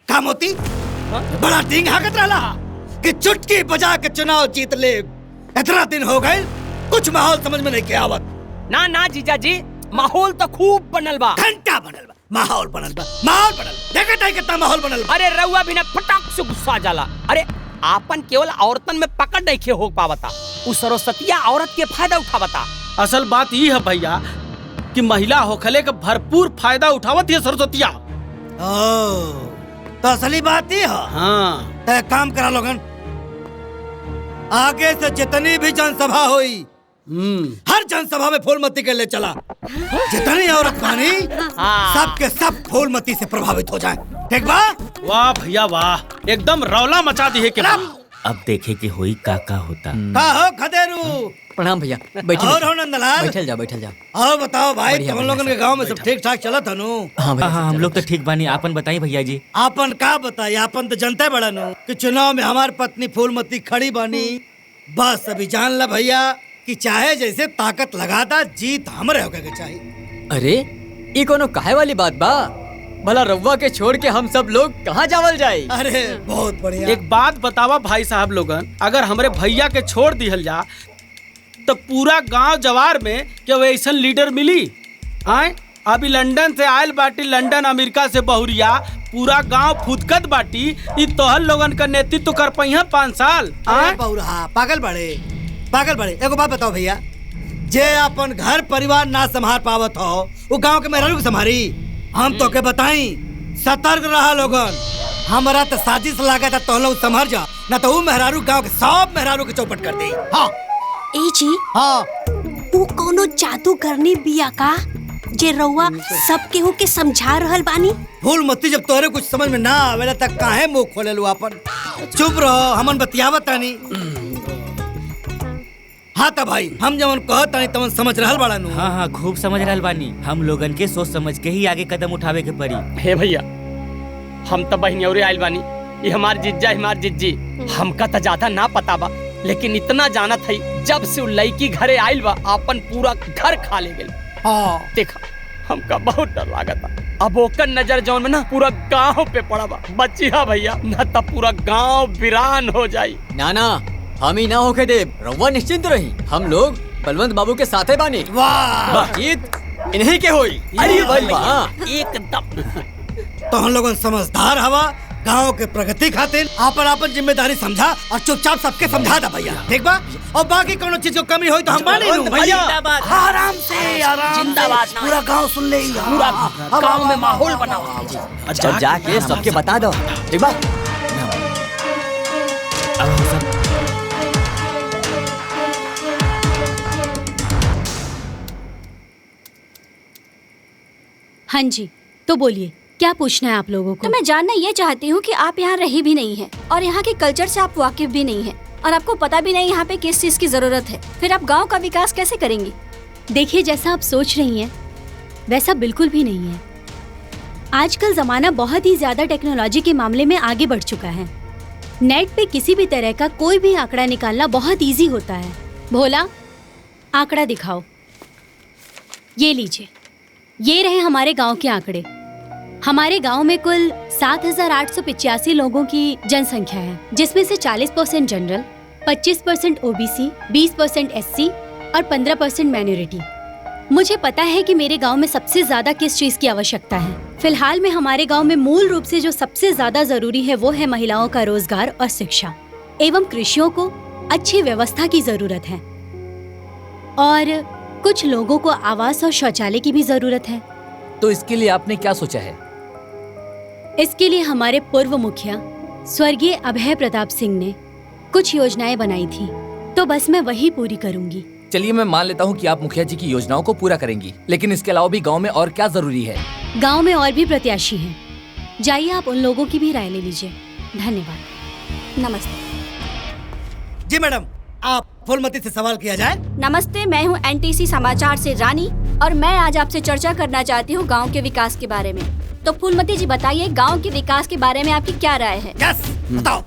का मोती बड़ा डिंग हाकत रहला कि चुटकी बजा के चुनाव जीत ले। इतना दिन हो गए, कुछ माहौल समझ में नहीं के आवत। ना ना जीजा जी, माहौल तो खूब बनल बा। घंटा बनल बा, माहौल बनल बा, माहौल बनल। देखत है कितना माहौल बनल बा। अरे रउआ भी ना फटाक से गुस्सा जाला। अरे आपन केवल औरतन में पकड़ नहीं खे हो पावता, उस सरस्वतिया औरत के फायदा उठावता। असल बात ये है भैया कि महिला होखले का भरपूर फायदा उठावत है सरस्वतिया। तो असली बात ही है। हाँ, काम करा लोगन, आगे से जितनी भी जनसभा हुई, हर जनसभा में फूलमती के ले चला। जितनी औरत बानी सबके सब फूलमती से प्रभावित हो जाए, ठीक बा? वाह भैया वाह, एकदम रौला मचा दी है के। अब देखे कि होई का होता। का हो खदेरू? प्रणाम भैया, बैठिए। और हो नंदलाल? बैठल जाओ, बैठल जाओ। और बताओ भाई, तुम लोगन के गांव में सब ठीक ठाक चलत हनु? हाँ हम लोग तो ठीक बानी, आपन बताई भैया जी। आपन का बताई, आपन तो जनता बड़ा नु कि चुनाव में हमार पत्नी फूलमती खड़ी बानी। बस अभी जान ला भैया कि चाहे जैसे ताकत लगाता, जीत हमरे होके के चाहिए। अरे ये कोनो काहे वाली बात बा? भला रउआ के छोड़ के हम सब लोग कहाँ जावल जाए? अरे बहुत बढ़िया। एक बात बतावा भाई साहब लोगन, अगर हमरे भैया के छोड़ दिहल जा तो पूरा गांव जवार में क्या वैसन लीडर मिली? आए अभी लंदन से आयल बाटी, लंदन अमेरिका से बहुरिया, पूरा गांव फुदकत बाटी। ई तोहर लोगन का नेतृत्व कर पहिया 5 साल। बहुरा पागल बड़े एगो बात बताओ भैया, जे अपन घर परिवार ना संभाल पावत हो वो गांव के मेहरारू को संभारी? हम तो के बताई, सतर्क रहा लोगन। हमारा तो साजिश लगा था तो लोग संभर जा, ना तो वो मेहरारू गांव के सब मेहरारू के चौपट कर दे। हाँ ए जी, हाँ तू कोनो जादू करनी बिया का जे रउआ सब केहू के समझा रहल बानी? फूल मत्ती, जब तोरे कुछ समझ में ना आवेला तक काहे मुंह खोले लो अपन? चुप रहो, हमन बतियावत तानी। हाँ त भाई, हम जवन कहत तानी तवन समझ रहल बाड़ा नु। हाँ खूब समझ रहल बानी। हम लोगन के सोच समझ के ही आगे कदम उठावे के पड़ी। हे भैया, हम तो बहनियौरे आइल बानी। ये हमार जिज्जा हमार जिज्जी। हमका तो ज्यादा ना पता बा, लेकिन इतना जानत है जब से उ लड़की घरे आइल बा अपन पूरा घर खा ले गेल। देखा, हमका बहुत डर लागता। अब ओकर नजर जौन में ना पूरा गांव पे पड़ा बा। बचिया भैया, ना तो पूरा गांव वीरान हो जाई। ना हम ही ना होके देव, रउआ निश्चिंत रही। हम लोग बलवंत बाबू के साथे बानी। बातचीत इन्हीं के होई। अरे भाई एकदम। तो हम लोगन समझदार हवा, गांव के प्रगति खातिर आपन जिम्मेदारी समझा और चुपचाप सबके समझा दा भैया, ठीक बा? और बाकी कोनो चीज को कमी होई तो हम माने लूं भैया। आराम से, आराम जिंदाबाद। पूरा गांव सुन ले, पूरा गांव में माहौल बनाओ। अच्छा, जाके सबके बता दो, ठीक बा? हाँ जी, तो बोलिए क्या पूछना है आप लोगों को? तो मैं जानना ये चाहती हूँ कि आप यहाँ रही भी नहीं हैं और यहाँ के कल्चर से आप वाकिफ भी नहीं हैं और आपको पता भी नहीं यहाँ पे किस चीज की जरूरत है। फिर आप गांव का विकास कैसे करेंगी? देखिए, जैसा आप सोच रही हैं वैसा बिल्कुल भी नहीं है। आजकल जमाना बहुत ही ज्यादा टेक्नोलॉजी के मामले में आगे बढ़ चुका है। नेट पे किसी भी तरह का कोई भी आंकड़ा निकालना बहुत इजी होता है। भोला, आंकड़ा दिखाओ। ये लीजिए, ये रहे हमारे गांव के आंकड़े। हमारे गांव में कुल 7,885 लोगों की जनसंख्या है, जिसमें से 40% जनरल, 25% ओबीसी, 20% एससी और 15% माइनॉरिटी। मुझे पता है कि मेरे गांव में सबसे ज्यादा किस चीज की आवश्यकता है। फिलहाल में हमारे गांव में मूल रूप से जो सबसे ज्यादा जरूरी है वो है महिलाओं का रोजगार और शिक्षा, एवं कृषियों को अच्छी व्यवस्था की जरूरत है और कुछ लोगों को आवास और शौचालय की भी जरूरत है। तो इसके लिए आपने क्या सोचा है? इसके लिए हमारे पूर्व मुखिया स्वर्गीय अभय प्रताप सिंह ने कुछ योजनाएं बनाई थी, तो बस मैं वही पूरी करूंगी। चलिए, मैं मान लेता हूँ कि आप मुखिया जी की योजनाओं को पूरा करेंगी, लेकिन इसके अलावा भी गांव में और क्या जरूरी है? गांव में और भी प्रत्याशी हैं, जाइए आप उन लोगों की भी राय ले लीजिए। धन्यवाद। नमस्ते जी मैडम, आप फूलमती से सवाल किया जाए। नमस्ते, मैं हूँ एनटीसी समाचार से रानी और मैं आज आपसे चर्चा करना चाहती हूँ गांव के विकास के बारे में। तो फूलमती जी बताइए, गांव के विकास के बारे में आपकी क्या राय है? यस, बताओ।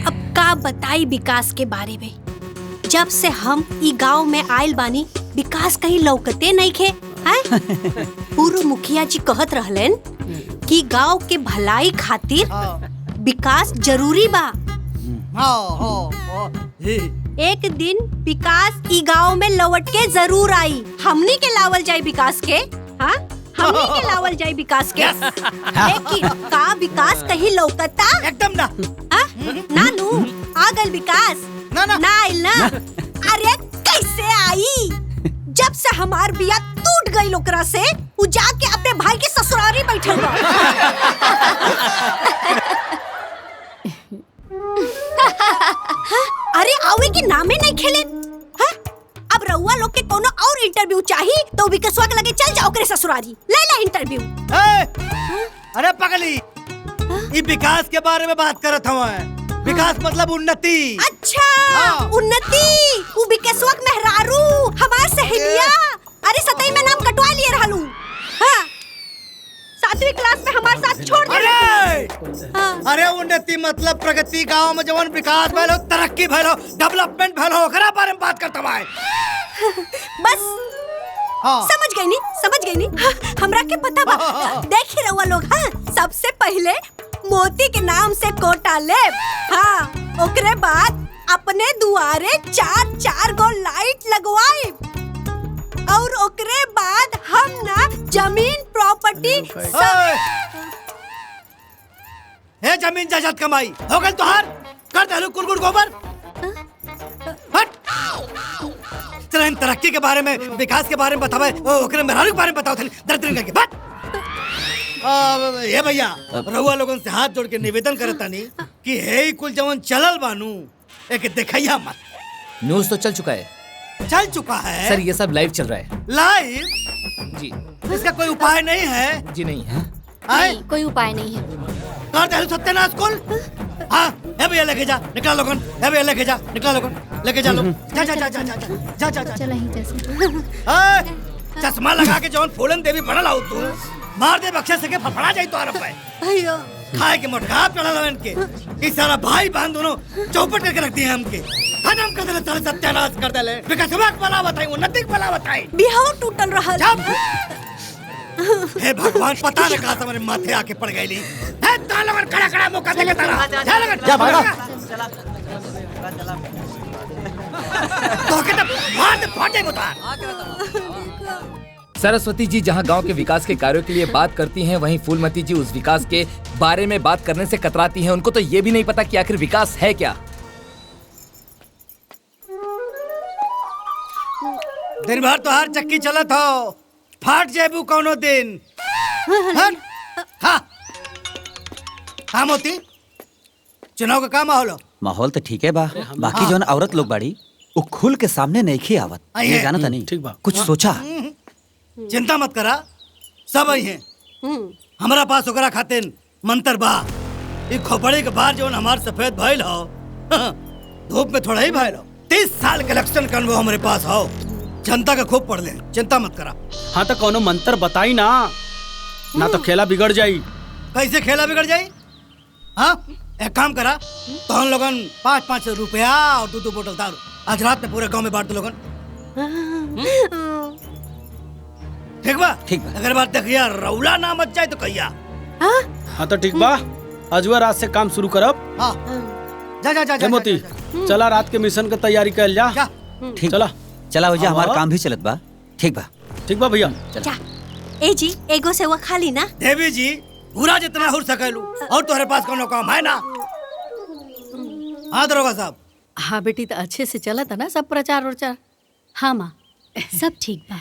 अब का बताई विकास के बारे में? जब से हम ई गांव में आयल बानी, विकास कहीं लौकते नहीं खे। पूर्व मुखिया जी कहत रहलन कि गांव के भलाई खातिर विकास जरूरी बा। एक दिन विकास ई गांव में लौट के जरूर आई। हमनी के लावल जाए विकास के, हाँ, हमनी के लावल जाए विकास के। लेकिन का विकास कहीं लौकता? एकदम ना। नानू, आ गल विकास? ना आइल ना। अरे कैसे आई? जब से हमार बिया टूट गई ओकरा से, उ जाके अपने भाई के ससुरारी बैठल बा। अरे आवे के नामे नहीं खेले। अब रउआ लोग के कोनो और इंटरव्यू चाहिए तो विकासवा के लगे चल जाओ ओकरे ससुरारी, ले ला इंटरव्यू। अरे पगली, ये विकास के बारे में बात करत हवा। विकास मतलब उन्नति। अच्छा, उन्नति। उ विकासवा के मेहरारू हमार सहेलिया। अरे सतई में नाम कटवा लिए रहलू। हाँ, 7वीं क्लास में हमारे साथ छोड़ दे। अरे उन्नति मतलब प्रगति, गांव में जवन विकास भइल हो, तरक्की भइल हो, डेवलपमेंट भइल हो, ओकरा बारे में बात करत हवा। बस समझ गई नी। हाँ, हमरा के पता बा। देखी रहुआ लोग, हाँ, सबसे पहले मोती के नाम से कोटा लेब। हाँ, ओकरे बाद अपने दुआरे 4-4 गो लाइट लगवाए ओकरे बाद हम ना जमीन प्रॉपर्टी हे जमीन जायदाद कमाई हो गल तोहार कर डालू कुलगुड़ गोबर हट चला इन तरक्की के बारे में विकास के बारे में बतावे ओकरे मेहरारू के बारे में बताओ दरदरिन करके बट ये भैया रहुआ लोगन से हाथ जोड़ के निवेदन करता नहीं कि हे कुल जवन चलल बानू एक देखैया मत। न्यूज़ तो चल चुका है। चल चुका है सर, ये सब लाइव चल रहा है। लाइव जी। इसका कोई उपाय नहीं है? जी नहीं है। नहीं, कोई उपाय नहीं है। कर दे सत्यनाश कुल। हाँ, हे भैया लेके जा, निकला लोगन। हे भैया लेके जा, निकला लोगन। लेके जा लोग। जा जा जा जा जा जा जा जा। चला ही जैसे। चश्मा लगा के जवन फूलन देवी बनल आउ तू मार दे बक्से से के फफड़ा जाई तो आरप है। अयो खाए के मोटका पड़ा लवन के इस सारा भाई बहन दोनों चौपट करके रख दिए हमके। खत्म कर देले, सारे सत्यानाश कर देले। विकासवा के भला बताई, उन्नति के भला बताई। बिहाव टूटल रहल। हे भगवान, पता न कहां से हमारे माथे आके पड़ गईली। हे ता लगन खड़ा खड़ा मौका देके तारा जा लगन जा भागा। तो के तो मार दे फाड़ दे मुतार। सरस्वती जी जहां गांव के विकास के कार्यों के लिए बात करती हैं, वहीं फूलमती जी उस विकास के बारे में बात करने से कतराती हैं। उनको तो ये भी नहीं पता कि आखिर विकास है क्या। दिन भर तो हर चक्की चलत हो, फाट जेबू कौनो दिन। हाँ मोती, चुनाव का क्या माहौल हो? माहौल तो ठीक है बा, बाकी जो औरत लोग बाड़ी वो खुल के सामने नहीं खी आवत। ये जाना था नहीं, कुछ सोचा? चिंता मत करा, सब आई हैं। हमारा पास ओकरा खातिर मंत्र बा। ये खोपड़ी के बाहर जो हमार सफेद भइल हो, धूप में थोड़ा ही भइल हो। 30 साल के इलेक्शन का अनुभव हमारे पास हो। जनता का खूब पढ़ ले, चिंता मत करा। हाँ तो कोनो मंत्र बताई ना, ना तो खेला बिगड़ जाई। कैसे खेला बिगड़ जाई? हाँ, एक काम करा, तो हम लोगन 5-5 रुपया और 2-2 बोतल दारू आज रात में पूरे गांव में बांट दो लोगन। ठीक बा? ठीक बा। अगर बात देखिया रौला ना मच जाए तो कहिया। हाँ तो ठीक बा, अजवा रात से काम शुरू करब। हाँ, जा जा जा जा। मोती, चला रात के मिशन की तैयारी कर जा। ठीक, चला चला भैया, हमारा काम भी चलत बा। ठीक बा, ठीक बा भैया। जा ए जी, एगो से वो खाली ना। देवी जी, पूरा जितना हो सकेलू और तुम्हारे पास कोनो काम है ना? हाँ दरोगा साहब। हाँ बेटी, तो अच्छे से चला था ना सब प्रचार उचार? हाँ माँ, सब ठीक बा।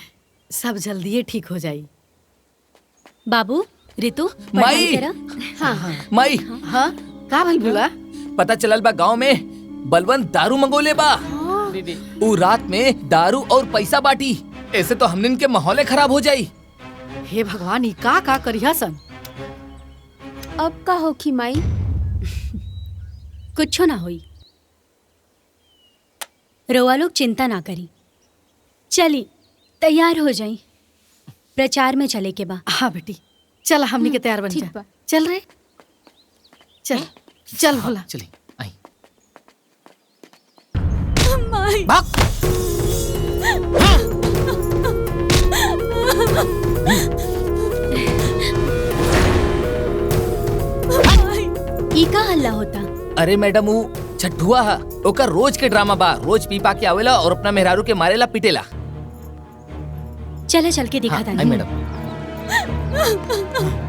सब जल्दी ठीक हो जाई। बाबू, रितु, माई। पढ़ाई करा। हाँ हाँ माई, हाँ का भइल बुला? पता चलल बा गांव में बलवंत दारू मंगोले बा। उ रात में दारू और पैसा बाटी। ऐसे तो हमनिन के माहौले खराब हो जाई। हे भगवान, ई का करिया सन? अब का होखी माई? कुछो ना होई। रोआ लोग चिंता ना करी। चली तैयार हो जाई, प्रचार में चले के बा। हाँ बेटी, चल हमनी के तैयार बन जा। चल रे, चल चल भोला। चली आई। भाग। ई का हल्ला होता? अरे मैडम, वो छठुआ हा, ओकर रोज के ड्रामा बा। रोज पी पा के आवेला और अपना मेहरारू के मारेला पिटेला। चला चल के दिखा था। मैडम,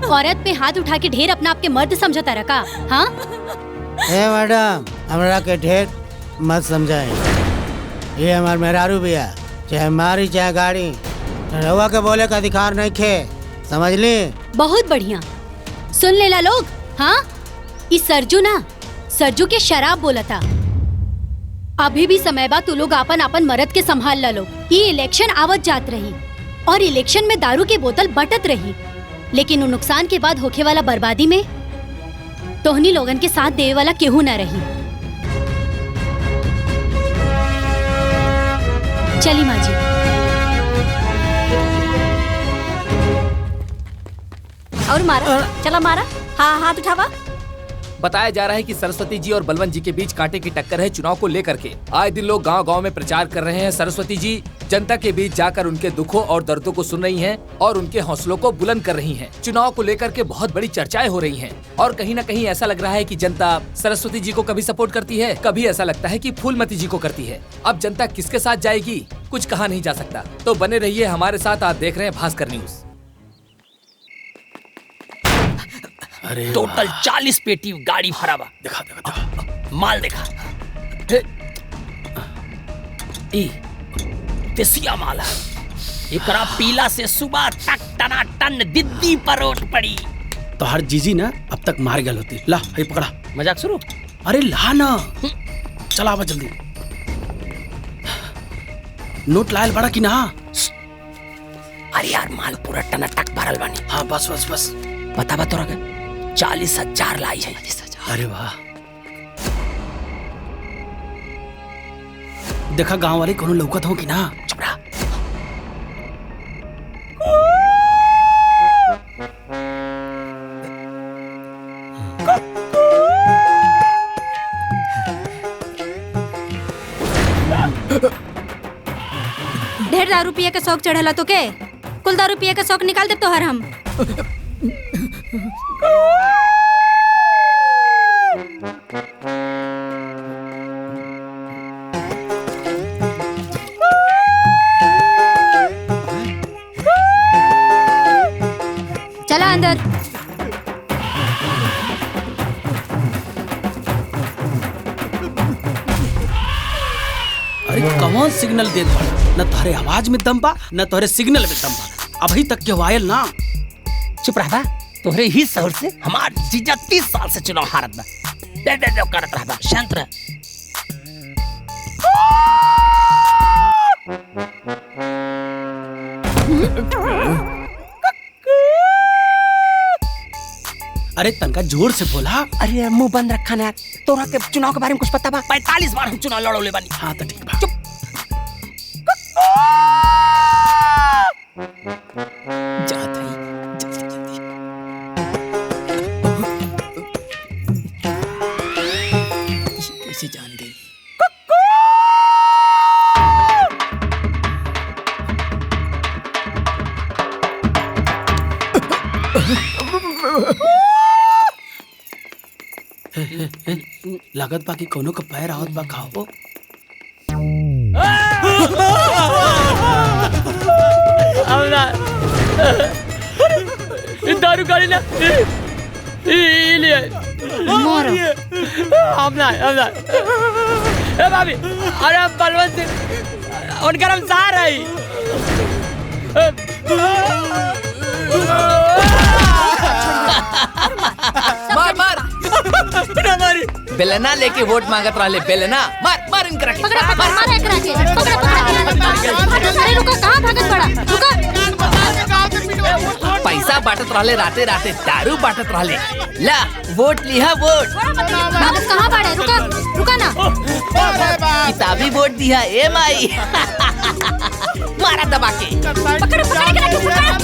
औरत पे हाथ उठा के ढेर अपना आपके मर्द समझता रखा। हाँ ए मैडम, हमरा के ढेर मत समझाए। ये हमार मेहरारू बिया, चाहे मारी चाहे गाड़ी, रहुआ के बोले का अधिकार नहीं खे, समझ ली? बहुत बढ़िया, सुन लेला लोग। हाँ, इस सरजू ना, सरजू के शराब बोला था। अभी भी समय बा, तू लोग अपन अपन मर्द के संभाल ला लो। ये इलेक्शन आवत जात रही और इलेक्शन में दारू की बोतल बटत रही, लेकिन उन नुकसान के बाद होखे वाला बर्बादी में तोहनी लोगन के साथ देवे वाला केहू न रही। चली माँ जी। और मारा, चला मारा। हाँ, हाथ उठावा। बताया जा रहा है कि सरस्वती जी और बलवंत जी के बीच कांटे की टक्कर है चुनाव को लेकर के। आए दिन लोग गांव-गांव में प्रचार कर रहे हैं। सरस्वती जी जनता के बीच जाकर उनके दुखों और दर्दों को सुन रही हैं और उनके हौसलों को बुलंद कर रही हैं। चुनाव को लेकर के बहुत बड़ी चर्चाएं हो रही हैं और कहीं न कहीं ऐसा लग रहा है कि जनता सरस्वती जी को कभी सपोर्ट करती है, कभी ऐसा लगता है कि फूलमती जी को करती है। अब जनता किसके साथ जाएगी, कुछ कहा नहीं जा सकता। तो बने रहिए हमारे साथ, आप देख रहे हैं भास्कर न्यूज। अरे टोटल 40 पेटी गाड़ी भरा बा। देखा माल देखा, देसिया माल है। एकरा पीला से सुबह तक टनाटन दिद्दी परोट पड़ी। तो हर जीजी ना अब तक मार गल होती। ला ये पकड़ा। मजाक शुरू। अरे ला ना, चला आवा जल्दी। नोट लायल बड़ा की ना। अरे यार माल पूरा टनाटक भरल बानी। हाँ बस बस बस। बता तोरा के 40,000 लाई है। अरे वाह। देखा गांव वाले कोनो लौकत हो कि ना। चुप रहा। ढेर दारू पिए के शौक चढ़ेला तो के कुल दारू पिए के शौक निकाल दे तो हर हम। चला अंदर। अरे कौन सिग्नल दे दो? न तोहरे आवाज में दम बा न तोहरे सिग्नल में दम बा। अभी तक के वायल ना। चुप रहा। तोहरे ही शहर से हमार जीजा 30 साल से चुनाव हारत बा। दे करत रहा। शांत रह। अरे तनका जोर से बोला। अरे मुंह बंद रखा ना। तोरा के चुनाव के बारे में कुछ पता बा? 45 बार हम चुनाव लड़ौले बानी। हाँ तो ठीक बा। चुप। जात है जल्दी जल्दी। कैसे जान गई? लागत बा कि कोनो का पैर आवत बा। खाओ दारू गाड़ी ना ले हमला ए भाभी। अरे हम बलवंत उनका हम सार है। मार मार ना मारी। बेलना लेके वोट मांगत रहा। बेलना मार मार इनकरा के। पकड़ा पकड़ा मार एकरा के। पकड़ा। अरे रुको, कहां भागत बड़ा? रुको। पैसा बांटत रहले, राते राते दारू बांटत रहले। ला वोट लिहा वोट। भागत कहां बड़ा? रुको रुका ना। किताबी वोट दिया ए माई। मारा दबा के। पकड़ पकड़ के रख।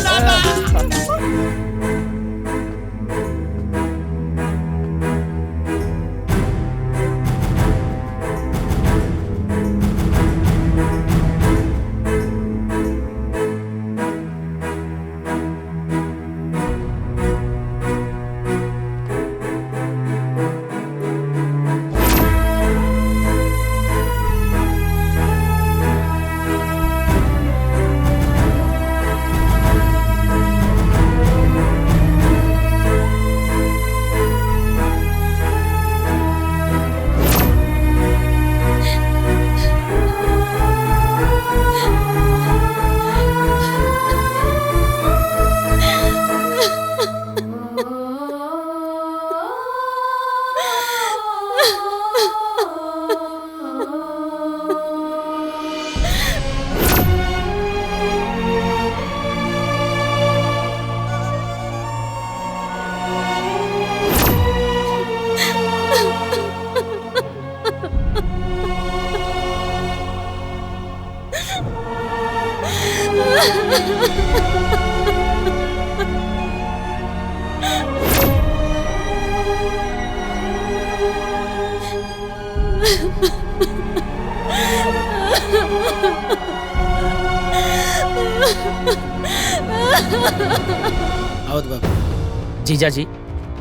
जीजा जी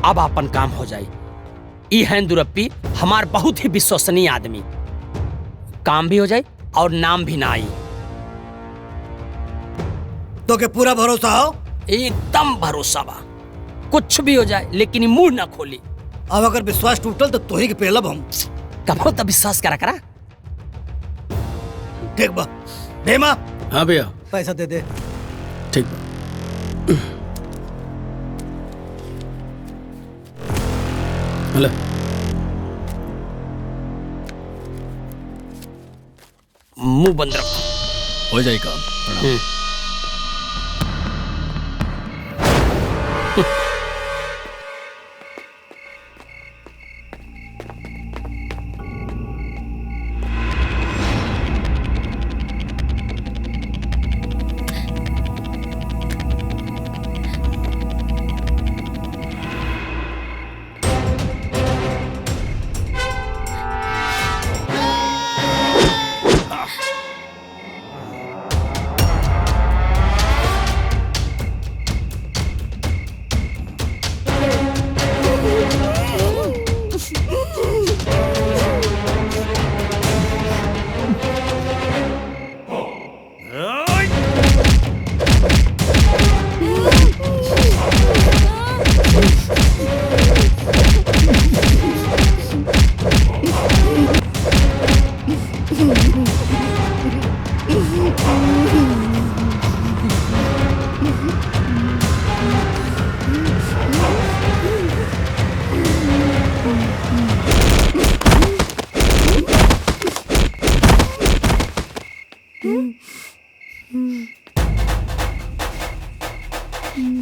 अब अपन काम हो जाए। ई हैं दुरप्पी हमार बहुत ही विश्वसनीय आदमी। काम भी हो जाए और नाम भी ना आई। तो के पूरा भरोसा हो? एकदम भरोसा बा, कुछ भी हो जाए लेकिन मुंह ना खोली। अब अगर विश्वास टूटल तो तोही के पेलब हम। कबो तो विश्वास करा करा। ठीक बा भेमा। हाँ भैया पैसा दे दे। ठीक बा। हेलो मुंह बंद रखो। हो जाएगा काम।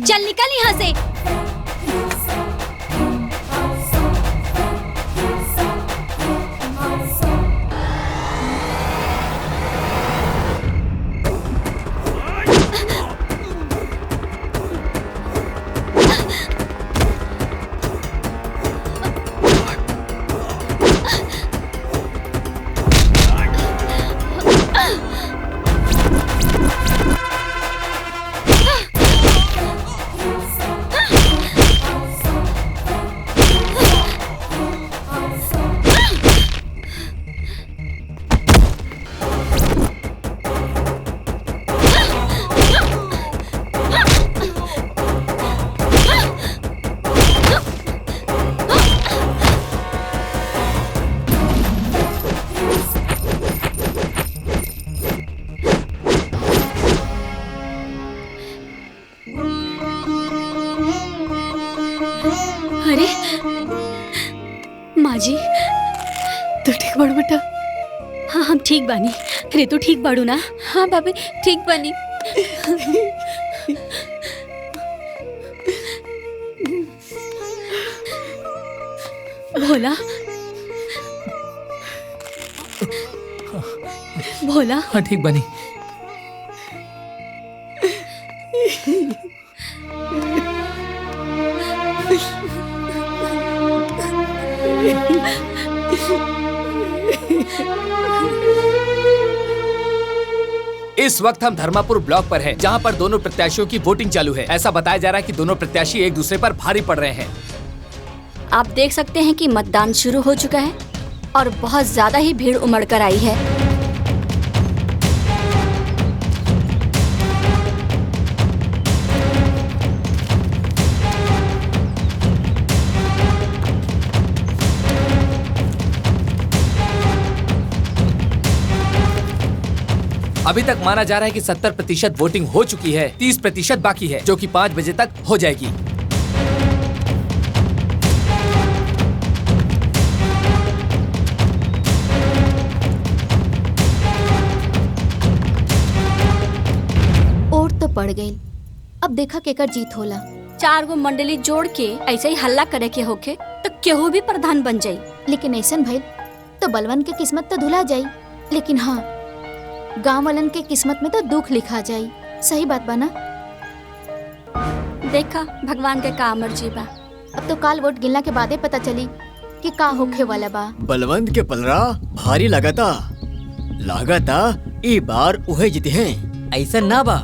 चल निकल यहाँ से। अरे माँ जी, तू ठीक बाड़ू बेटा? हाँ हम ठीक बानी। रे तू ठीक बाड़ू ना? हाँ भाभी ठीक बनी। भोला भोला। हाँ ठीक बनी। इस वक्त हम धर्मापुर ब्लॉक पर हैं, जहां पर दोनों प्रत्याशियों की वोटिंग चालू है। ऐसा बताया जा रहा है कि दोनों प्रत्याशी एक दूसरे पर भारी पड़ रहे हैं। आप देख सकते हैं कि मतदान शुरू हो चुका है और बहुत ज्यादा ही भीड़ उमड़ कर आई है। अभी तक माना जा रहा है कि 70% वोटिंग हो चुकी है, 30% बाकी है, जो कि 5 बजे तक हो जाएगी। वोट तो पड़ गई, अब देखा केकर जीत होला। 4 गो मंडली जोड़ के ऐसे ही हल्ला करे के होके तो केहू भी प्रधान बन जाई। लेकिन ऐसन भइल तो बलवन के किस्मत तो धुला जाई, लेकिन हाँ गांव वालन के किस्मत में तो दुख लिखा जाई। सही बात बा ना? देखा भगवान के का मर्जी बा। अब तो काल वोट गिनला के बादे पता चली कि का होखे वाला बा। बलवंत के पलरा भारी लगाता ई बार उहे जीते हैं। ऐसा ना बा,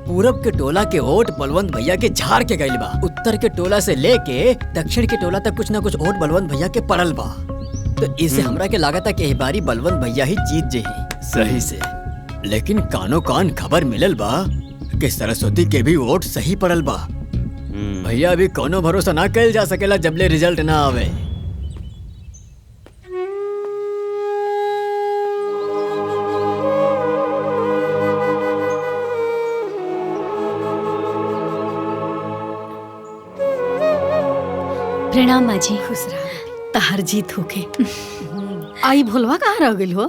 पूरब के टोला के वोट बलवंत भैया के झाड़ के गइल बा। उत्तर के टोला से लेके दक्षिण के टोला तक कुछ ना कुछ वोट बलवंत भैया के पड़ल बा। तो इससे हमरा के लागता कि एही बारी बलवंत भैया ही जीत जही सही से। लेकिन कानो कान खबर मिलल बा कि सरस्वती के भी वोट सही पड़ल बा। भैया अभी कोनो भरोसा ना कल जा सकेला जबले रिजल्ट ना आवे। प्रणाम माँ जी। खुश रहा, तहार जीत होके। आई भोलवा कहाँ रह गई हो?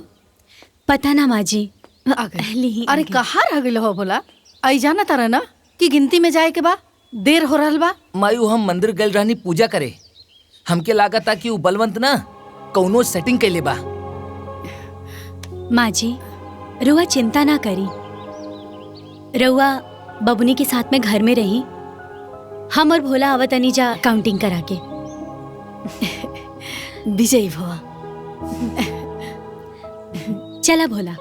पता ना माँ जी। आ गई। अरे कहाँ रह गई हो भोला? आई जाना तारा ना कि गिनती में जाए के बा देर हो रहल बा। मायू हम मंदिर गल रहनी पूजा करे, हमके लागत था कि वो बलवंत ना कौनो सेटिंग कैले बा। माँ जी रुआ चिंता ना करी, रुआ बबुनी के साथ में घर में रही, हम और भोला आवत अनीजा काउंटिंग करा के। विजयी भवा। चला भोला।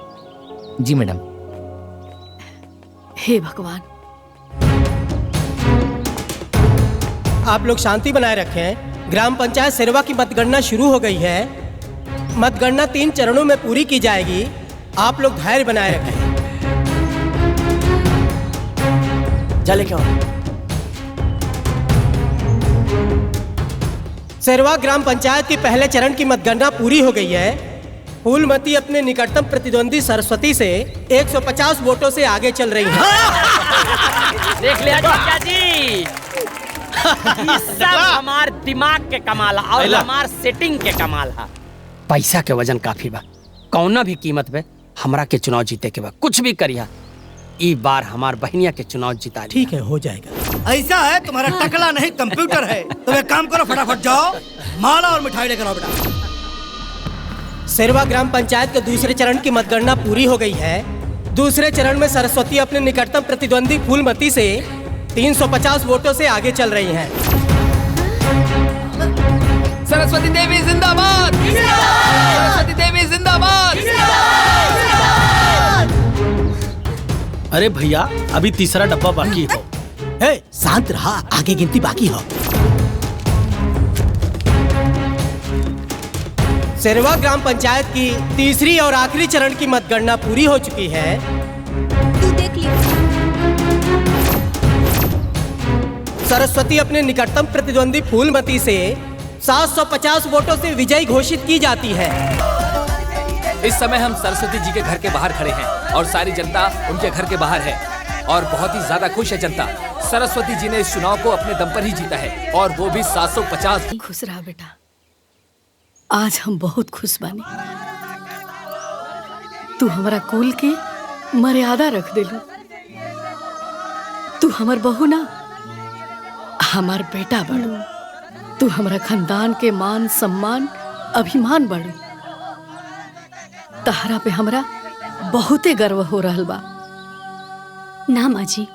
जी मैडम। हे भगवान। आप लोग शांति बनाए रखें। ग्राम पंचायत सेरवा की मतगणना शुरू हो गई है। मतगणना 3 चरणों में पूरी की जाएगी। आप लोग धैर्य बनाए रखें। चले क्या? सेरवा ग्राम पंचायत की पहले चरण की मतगणना पूरी हो गई है। फूलमती अपने निकटतम प्रतिद्वंदी सरस्वती से 150 वोटों से आगे चल रही है। देख लिया चाचा जी, ये सब हमार दिमाग के कमाल है और हमार सेटिंग के कमाल है। पैसा के वजन काफी बा, कौना भी कीमत पे हमरा के चुनाव जीते के बा। कुछ भी करिया, ई बार हमार बहनिया के चुनाव जिता। ठीक है, हो जाएगा। ऐसा है तुम्हारा टकला नहीं कंप्यूटर है। तुम एक काम करो, फटाफट जाओ माला और मिठाई लेकर आओ बेटा। सेरवा ग्राम पंचायत के दूसरे चरण की मतगणना पूरी हो गई है। दूसरे चरण में सरस्वती अपने निकटतम प्रतिद्वंदी फूलमती से 350 वोटों से आगे चल रही हैं। सरस्वती देवी जिंदाबाद! सरस्वती देवी जिंदाबाद! अरे भैया अभी तीसरा डब्बा बाकी हो। शांत रहा, आगे गिनती बाकी हो। सेरवा ग्राम पंचायत की तीसरी और आखिरी चरण की मतगणना पूरी हो चुकी है। तू देख लिया। सरस्वती अपने निकटतम प्रतिद्वंदी फूलमती से 750 वोटों से विजयी घोषित की जाती है। इस समय हम सरस्वती जी के घर के बाहर खड़े हैं और सारी जनता उनके घर के बाहर है और बहुत ही ज्यादा खुश है जनता। सरस्वती जी ने इस चुनाव को अपने दम पर ही जीता है और वो भी 750। खुश रहा बेटा, आज हम बहुत खुश बानी। तू हमारा कुल के मर्यादा रख देलू। तू हमार बहू ना, हमार बेटा बड़ू। तू हमारा खानदान के मान सम्मान अभिमान बड़ू। तहरा पे हमरा बहुते गर्व हो रहल बा। ना माँ जी,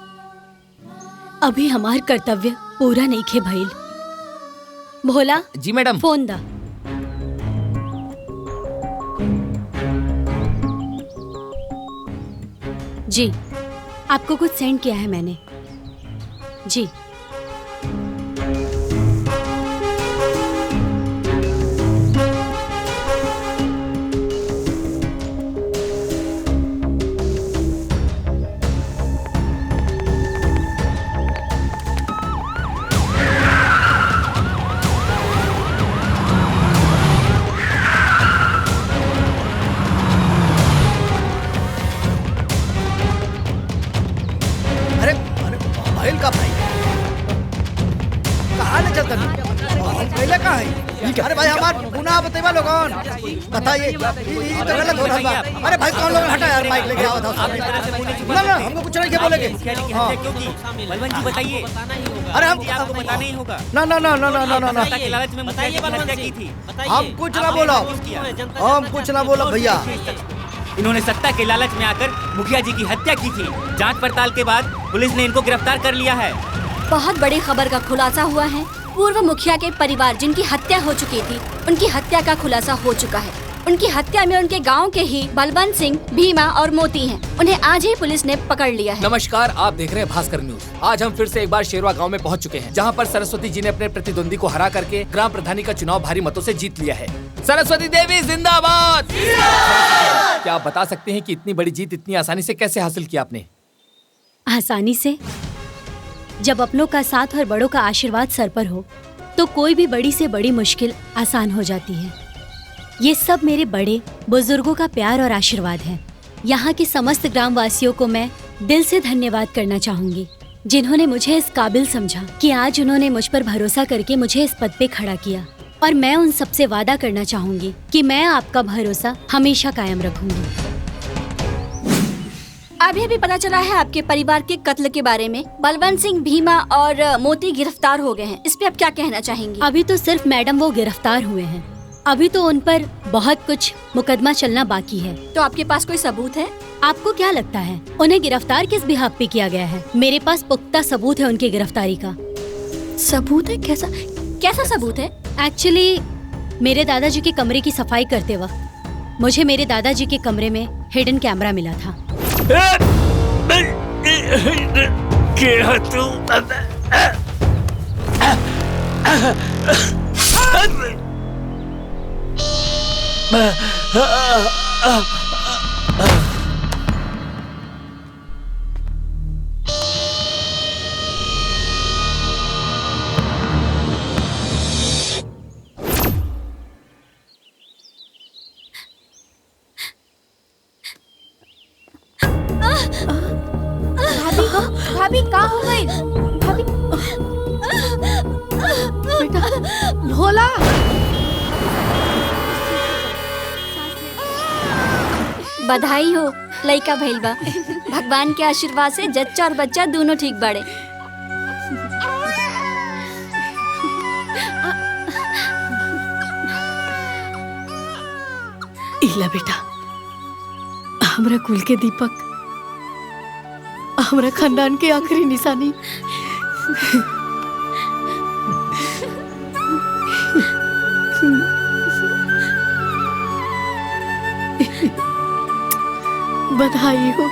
अभी हमार कर्तव्य पूरा नहीं खे भइल। भोला। जी मैडम। फोन दा। जी, आपको कुछ सेंड किया है मैंने। जी। अरे भाई हमार गुनाह बतेवा लोगन बताइए, ये तो गलत हो रहा है। अरे भाई कौन लोग हटा यार, माइक लेके आओ। ना ना हमको कुछ नहीं क्या बोलेंगे। बलवंत जी बताइए। अरे हम आपको बताना ही होगा। ना ना ना ना ना ना ना के लालच में बताइए बलवंत की थी। हम कुछ ना बोलो, हम कुछ ना बोलो भैया। इन्होंने सत्ता के लालच में आकर मुखिया जी की हत्या की थी। जांच पड़ताल के बाद पुलिस ने इनको गिरफ्तार कर लिया है। बहुत बड़ी खबर का खुलासा हुआ है। पूर्व मुखिया के परिवार जिनकी हत्या हो चुकी थी, उनकी हत्या का खुलासा हो चुका है। उनकी हत्या में उनके गांव के ही बलवंत सिंह, भीमा और मोती हैं। उन्हें आज ही पुलिस ने पकड़ लिया है। नमस्कार, आप देख रहे हैं भास्कर न्यूज। आज हम फिर से एक बार शेरवा गांव में पहुंच चुके हैं, जहां पर सरस्वती जी ने अपने प्रतिद्वंदी को हरा करके ग्राम प्रधानी का चुनाव भारी मतों से जीत लिया है। सरस्वती देवी जिंदाबाद! क्या आप बता सकते हैं कि इतनी बड़ी जीत इतनी आसानी से कैसे हासिल की आपने? आसानी से। जब अपनों का साथ और बड़ों का आशीर्वाद सर पर हो तो कोई भी बड़ी से बड़ी मुश्किल आसान हो जाती है। ये सब मेरे बड़े बुजुर्गों का प्यार और आशीर्वाद है। यहाँ के समस्त ग्रामवासियों को मैं दिल से धन्यवाद करना चाहूंगी, जिन्होंने मुझे इस काबिल समझा कि आज उन्होंने मुझ पर भरोसा करके मुझे इस पद पे खड़ा किया। और मैं उन सबसे वादा करना चाहूंगी कि मैं आपका भरोसा हमेशा कायम रखूंगी। अभी अभी पता चला है आपके परिवार के कत्ल के बारे में। बलवंत सिंह, भीमा और मोती गिरफ्तार हो गए हैं। इस पे आप क्या कहना चाहेंगी? अभी तो सिर्फ मैडम वो गिरफ्तार हुए हैं। अभी तो उन पर बहुत कुछ मुकदमा चलना बाकी है। तो आपके पास कोई सबूत है? आपको क्या लगता है उन्हें गिरफ्तार किस बिहाफ पे किया गया है? मेरे पास पुख्ता सबूत है उनकी गिरफ्तारी का। सबूत है? कैसा सबूत है? एक्चुअली मेरे दादाजी के कमरे की सफाई करते वक्त मुझे मेरे दादाजी के कमरे में हिडन कैमरा मिला था। भाभी कहाँ हो गई? भाभी बेटा भोला, बधाई हो, लइका भइल बा। भगवान के आशीर्वाद से जच्चा और बच्चा दोनों ठीक बाड़े। इला बेटा, हमरा कुल के दीपक, हमरा खानदान के आखिरी निशानी। बधाई हो।